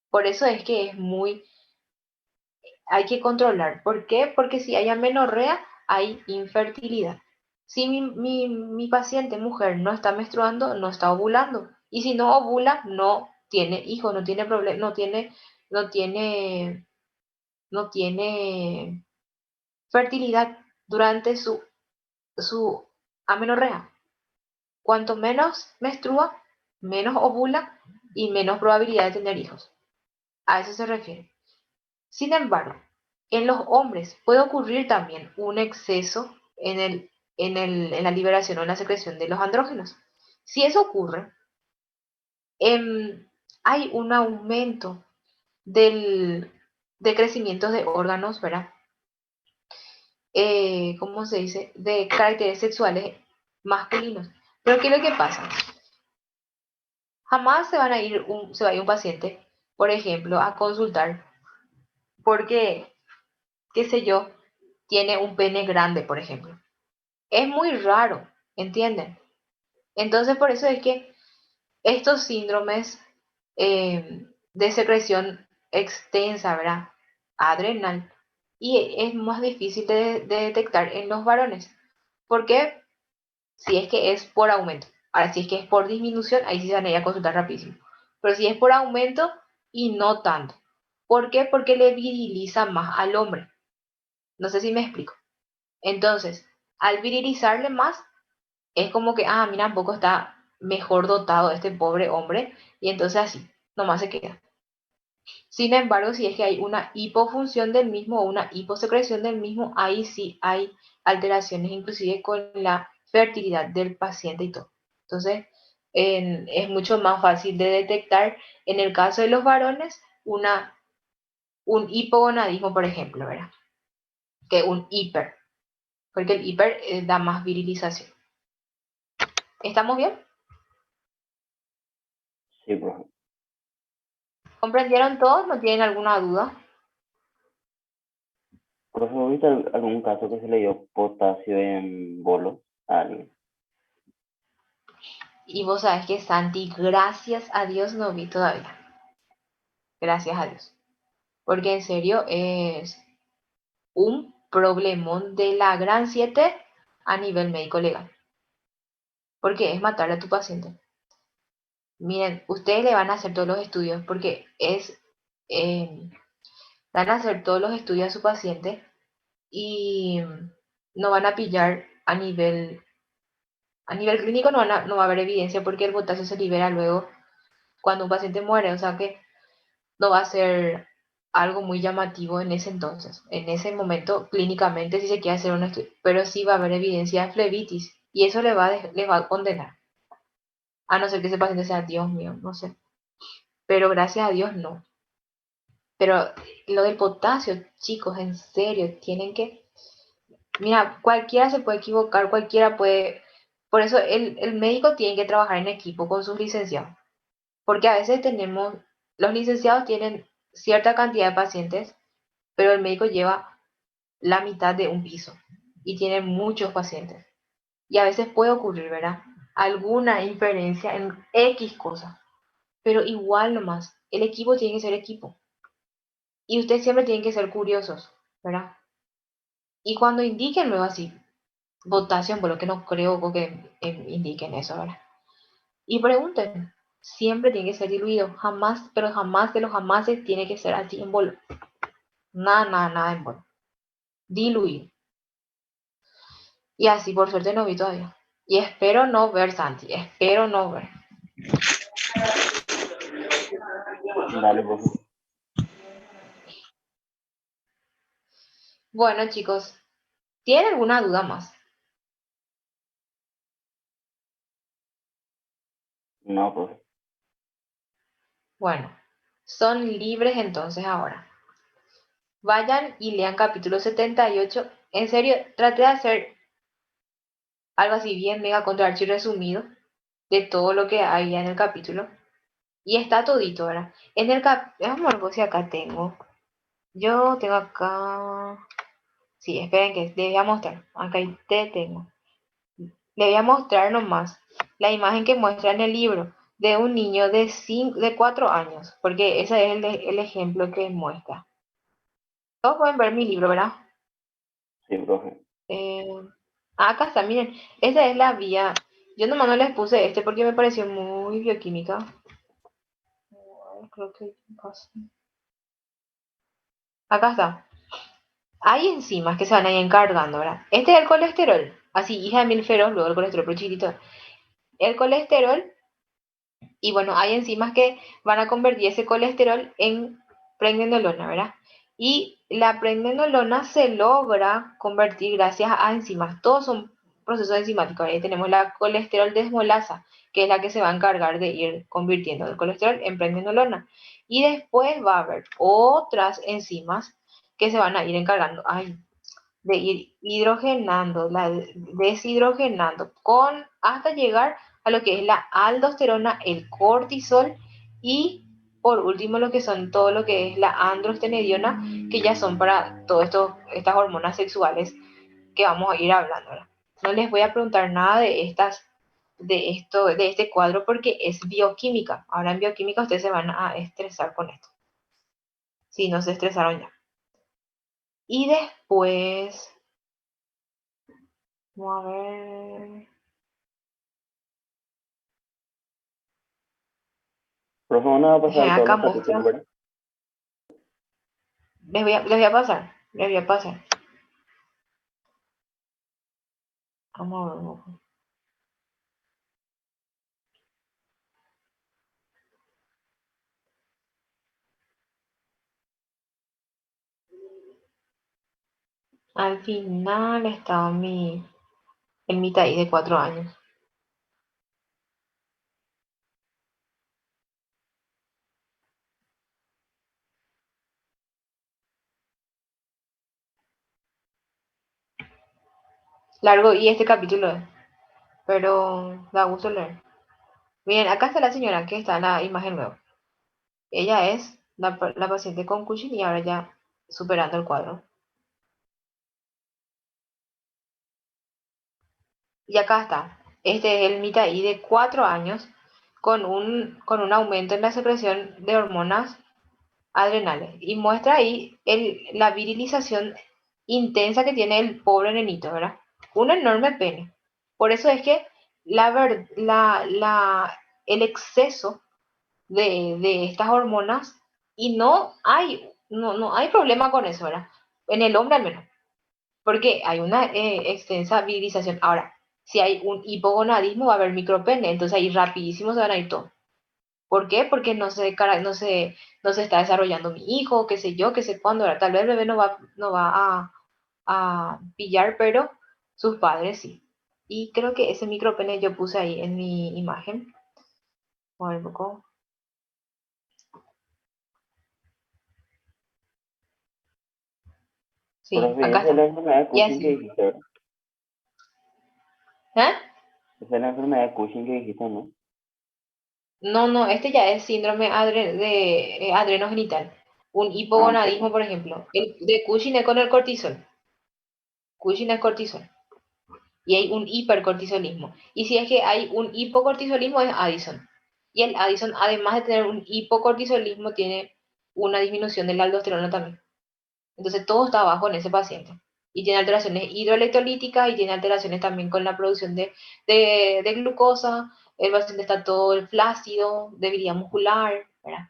Por eso es que hay que controlar. ¿Por qué? Porque si hay amenorrea, hay infertilidad. Si mi paciente mujer no está menstruando, no está ovulando. Y si no ovula, no tiene hijos, no tiene problema, no tiene, no tiene fertilidad durante su amenorrea. Cuanto menos menstrua, menos ovula y menos probabilidad de tener hijos. A eso se refiere. Sin embargo, en los hombres puede ocurrir también un exceso en la liberación o en la secreción de los andrógenos. Si eso ocurre, hay un aumento del, de crecimiento de órganos, ¿verdad? ¿Cómo se dice? De caracteres sexuales masculinos. Pero ¿qué es lo que pasa? Jamás se va a ir un paciente, por ejemplo, a consultar porque, qué sé yo, tiene un pene grande, por ejemplo. Es muy raro, ¿entienden? Entonces, por eso es que estos síndromes de secreción extensa, ¿verdad? Adrenal, y es más difícil de detectar en los varones. ¿Por qué? Si es que es por aumento. Ahora, si es que es por disminución, ahí sí se van a ir a consultar rapidísimo. Pero si es por aumento y no tanto. ¿Por qué? Porque le viriliza más al hombre. No sé si me explico. Entonces, al virilizarle más, es como que, mira, un poco está mejor dotado este pobre hombre, y entonces así, nomás se queda. Sin embargo, si es que hay una hipofunción del mismo o una hiposecreción del mismo, ahí sí hay alteraciones, inclusive con la fertilidad del paciente y todo. Entonces, es mucho más fácil de detectar en el caso de los varones un hipogonadismo, por ejemplo, ¿verdad? Que un hiper, porque el hiper da más virilización. ¿Estamos bien? Sí, profe. ¿Comprendieron todos? ¿No tienen alguna duda? Profe, ¿has visto algún caso que se le dio potasio en bolo a alguien? Y vos sabés que Santi, gracias a Dios no vi todavía. Gracias a Dios. Porque en serio es un problemón de la gran 7 a nivel médico legal. Porque es matarle a tu paciente. Miren, ustedes le van a hacer todos los estudios porque eh, van a hacer todos los estudios a su paciente y no van a pillar a nivel clínico no va a haber evidencia porque el potasio se libera luego cuando un paciente muere, o sea que no va a ser algo muy llamativo en ese entonces, en ese momento clínicamente si se quiere hacer un estudio, pero sí va a haber evidencia de flebitis y eso le va a condenar, a no ser que ese paciente sea Dios mío, no sé, pero gracias a Dios no. Pero lo del potasio, chicos, en serio, tienen que... Mira, cualquiera se puede equivocar, cualquiera puede... Por eso el médico tiene que trabajar en equipo con sus licenciados. Porque a veces tenemos... Los licenciados tienen cierta cantidad de pacientes, pero el médico lleva la mitad de un piso y tiene muchos pacientes. Y a veces puede ocurrir, ¿verdad? Alguna inferencia en X cosas. Pero igual nomás, el equipo tiene que ser equipo. Y ustedes siempre tienen que ser curiosos, ¿verdad? Y cuando indiquen luego así, votación, por lo que no creo que indiquen eso, ¿verdad? Y pregunten, siempre tiene que ser diluido, jamás, pero jamás de los jamases tiene que ser así en bolo. Nada, nada, nada en bolo. Diluido. Y así por suerte no vi todavía. Y espero no ver, Santi, espero no ver. Dale, profe. Bueno, chicos, ¿tienen alguna duda más? No, profe. Bueno, son libres entonces ahora. Vayan y lean capítulo 78. En serio, traté de hacer algo así bien mega contra resumido de todo lo que había en el capítulo. Y está todito, ¿verdad? En el vamos a ver si acá tengo. Yo tengo acá. Sí, esperen que les voy a mostrar. Acá te tengo. Le voy a mostrar nomás la imagen que muestra en el libro de un niño de 4 años, porque ese es el ejemplo que muestra. Todos pueden ver mi libro, ¿verdad? Sí, profe. Eh, acá está, miren, esa es la vía. Yo nomás no les puse este porque me pareció muy bioquímica. Creo que pasa. Acá está. Hay enzimas que se van a ir encargando, ¿verdad? Este es el colesterol. Así, hija de mil feroz, luego el colesterol, pero chiquitito. El colesterol, y bueno, hay enzimas que van a convertir ese colesterol en pregnenolona, ¿verdad? Y la pregnenolona se logra convertir gracias a enzimas. Todos son procesos enzimáticos. Ahí tenemos la colesterol desmolasa, que es la que se va a encargar de ir convirtiendo el colesterol en pregnenolona. Y después va a haber otras enzimas que se van a ir encargando, de ir hidrogenando, deshidrogenando, hasta llegar a lo que es la aldosterona, el cortisol y por último lo que son todo lo que es la androstenediona, que ya son para todas estas hormonas sexuales que vamos a ir hablando, ¿verdad? No les voy a preguntar nada de este cuadro porque es bioquímica. Ahora en bioquímica ustedes se van a estresar con esto. Si no se estresaron ya. Y después, vamos a ver. Profe, ¿no va a pasar todos Acá los capítulos, muestra. verdad? Les voy a pasar. Les voy a pasar. Vamos a ver. Al final estaba el Mitaí de 4 años. Largo y este capítulo es, pero da gusto leer. Miren, acá está la señora que está en la imagen nueva. Ella es la paciente con Cushing y ahora ya superando el cuadro. Y acá está. Este es el Mitaí de 4 años con un aumento en la secreción de hormonas adrenales. Y muestra ahí la virilización intensa que tiene el pobre nenito, ¿verdad? Un enorme pene. Por eso es que el exceso de estas hormonas y no hay problema con eso, ¿verdad? En el hombre al menos, porque hay una extensa virilización. Ahora, si hay un hipogonadismo, va a haber micropene, entonces ahí rapidísimo se van a ir todos. ¿Por qué? Porque no se está desarrollando mi hijo, qué sé yo, qué sé cuándo, ¿verdad? Tal vez el bebé no va a pillar, pero sus padres sí. Y creo que ese micropene yo puse ahí en mi imagen. A ver un poco. Sí, Profe, acá esa es la está. enfermedad de Y Cushing que así. dijiste, ¿verdad? ¿Eh? Esa es la enfermedad de Cushing que dijiste, ¿no? No, este ya es síndrome adrenogenital. Un Ah, hipogonadismo, por ejemplo. El de Cushing es con el cortisol. Cushing es cortisol. Y hay un hipercortisolismo. Y si es que hay un hipocortisolismo es Addison. Y el Addison, además de tener un hipocortisolismo, tiene una disminución de la aldosterona también. Entonces todo está bajo en ese paciente. Y tiene alteraciones hidroelectrolíticas y tiene alteraciones también con la producción de glucosa. El paciente está todo flácido, debilidad muscular, ¿verdad?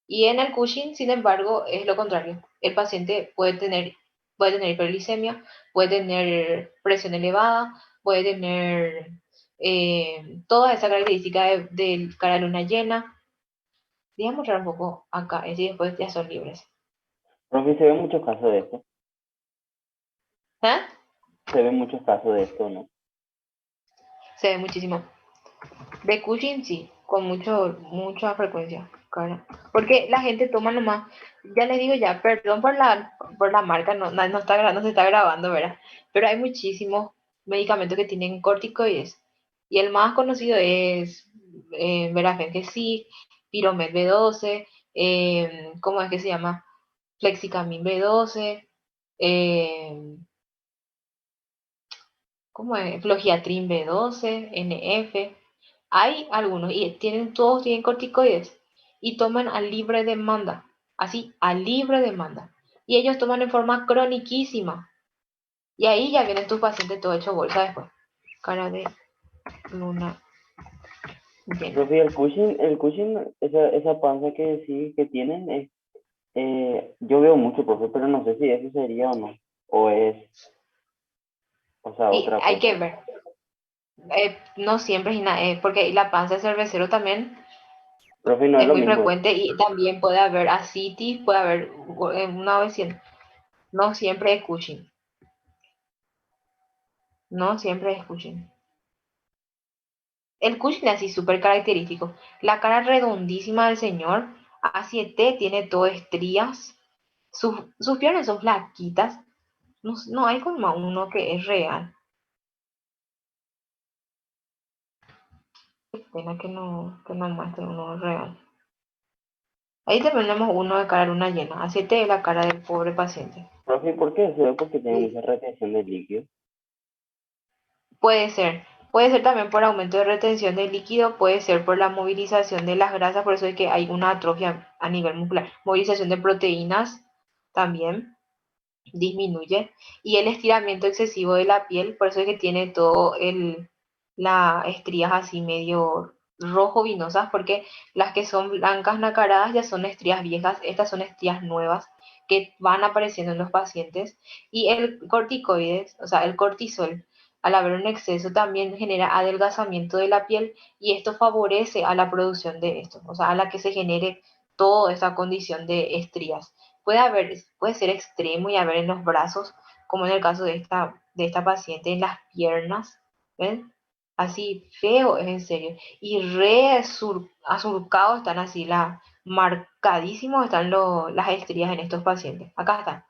Y en el Cushing, sin embargo, es lo contrario. El paciente puede tener hiperglicemia, puede tener presión elevada, puede tener toda esa característica de cara a luna llena. Voy a mostrar un poco acá, y después ya son libres. profe, se ven muchos casos de esto. ¿Eh? Se ven muchos casos de esto, ¿no? Se ve muchísimo. De Cushing sí, con mucha frecuencia, cara. Porque la gente toma nomás, ya les digo ya, perdón por la marca, no se está grabando, ¿verdad? Pero hay muchísimos medicamentos que tienen corticoides. Y el más conocido es Verafen, que sí, Piromed B12, ¿cómo es que se llama? Flexicamin B12, eh, ¿cómo es? Flogiatrin B12, NF. Hay algunos y todos tienen corticoides y toman a libre demanda, así, a libre demanda. Y ellos toman en forma croniquísima. Y ahí ya vienen tus pacientes todo hecho bolsa después. Cara de luna llena. Profe, el Cushing, esa panza que sí que tienen, yo veo mucho, profe, pero no sé si eso sería o no. O es, o sea, Y otra hay cosa. que ver. No siempre, porque la panza de cervecero también Profe, no es es lo muy mismo eso. frecuente y también puede haber ascitis, puede haber una OV100. No siempre es Cushing. No siempre es Cushing. El Cushing es así súper característico. La cara redondísima del señor, A7, tiene todo estrías. Sus piernas son flaquitas. No hay como uno que es real. Qué pena que no muestre uno real. Ahí tenemos uno de cara luna llena. A7 es la cara del pobre paciente. Profe, ¿por qué? Se ve porque tiene Sí. mucha retención de líquido. Puede ser. Puede ser también por aumento de retención de líquido, puede ser por la movilización de las grasas, por eso es que hay una atrofia a nivel muscular. Movilización de proteínas también disminuye. Y el estiramiento excesivo de la piel, por eso es que tiene todo las estrías así medio rojo vinosas, porque las que son blancas nacaradas ya son estrías viejas, estas son estrías nuevas que van apareciendo en los pacientes. Y el corticoides, o sea, el cortisol, al haber un exceso también genera adelgazamiento de la piel y esto favorece a la producción de esto, o sea, a la que se genere toda esta condición de estrías. Puede ser extremo y haber en los brazos, como en el caso de esta paciente, en las piernas, ¿ven? Así feo es en serio. Y azurcados están así, marcadísimos están las estrías en estos pacientes. Acá están.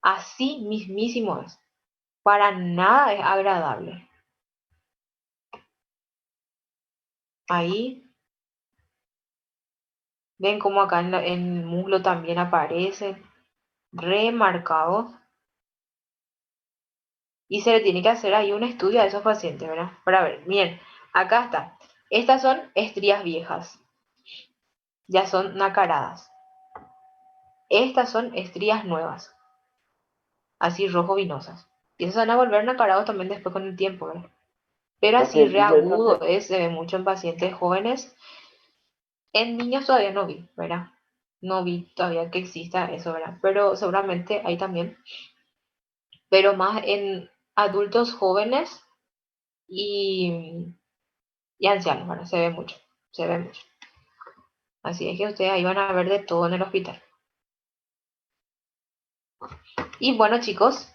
Así mismísimo es. Para nada es agradable. Ahí, ven como acá en el muslo también aparecen remarcados. Y se le tiene que hacer ahí un estudio a esos pacientes, ¿verdad? Para ver, miren, acá está. Estas son estrías viejas, ya son nacaradas. Estas son estrías nuevas, así rojo vinosas. Y esas van a volver nacarados también después con el tiempo, ¿verdad? Pero Lo así que dice eso reagudo se ve mucho en pacientes jóvenes. En niños todavía no vi, ¿verdad? No vi todavía que exista eso, ¿verdad? Pero seguramente hay también. Pero más en adultos jóvenes y, y ancianos, ¿verdad? Se ve mucho, se ve mucho. Así es que ustedes ahí van a ver de todo en el hospital. Y bueno, chicos,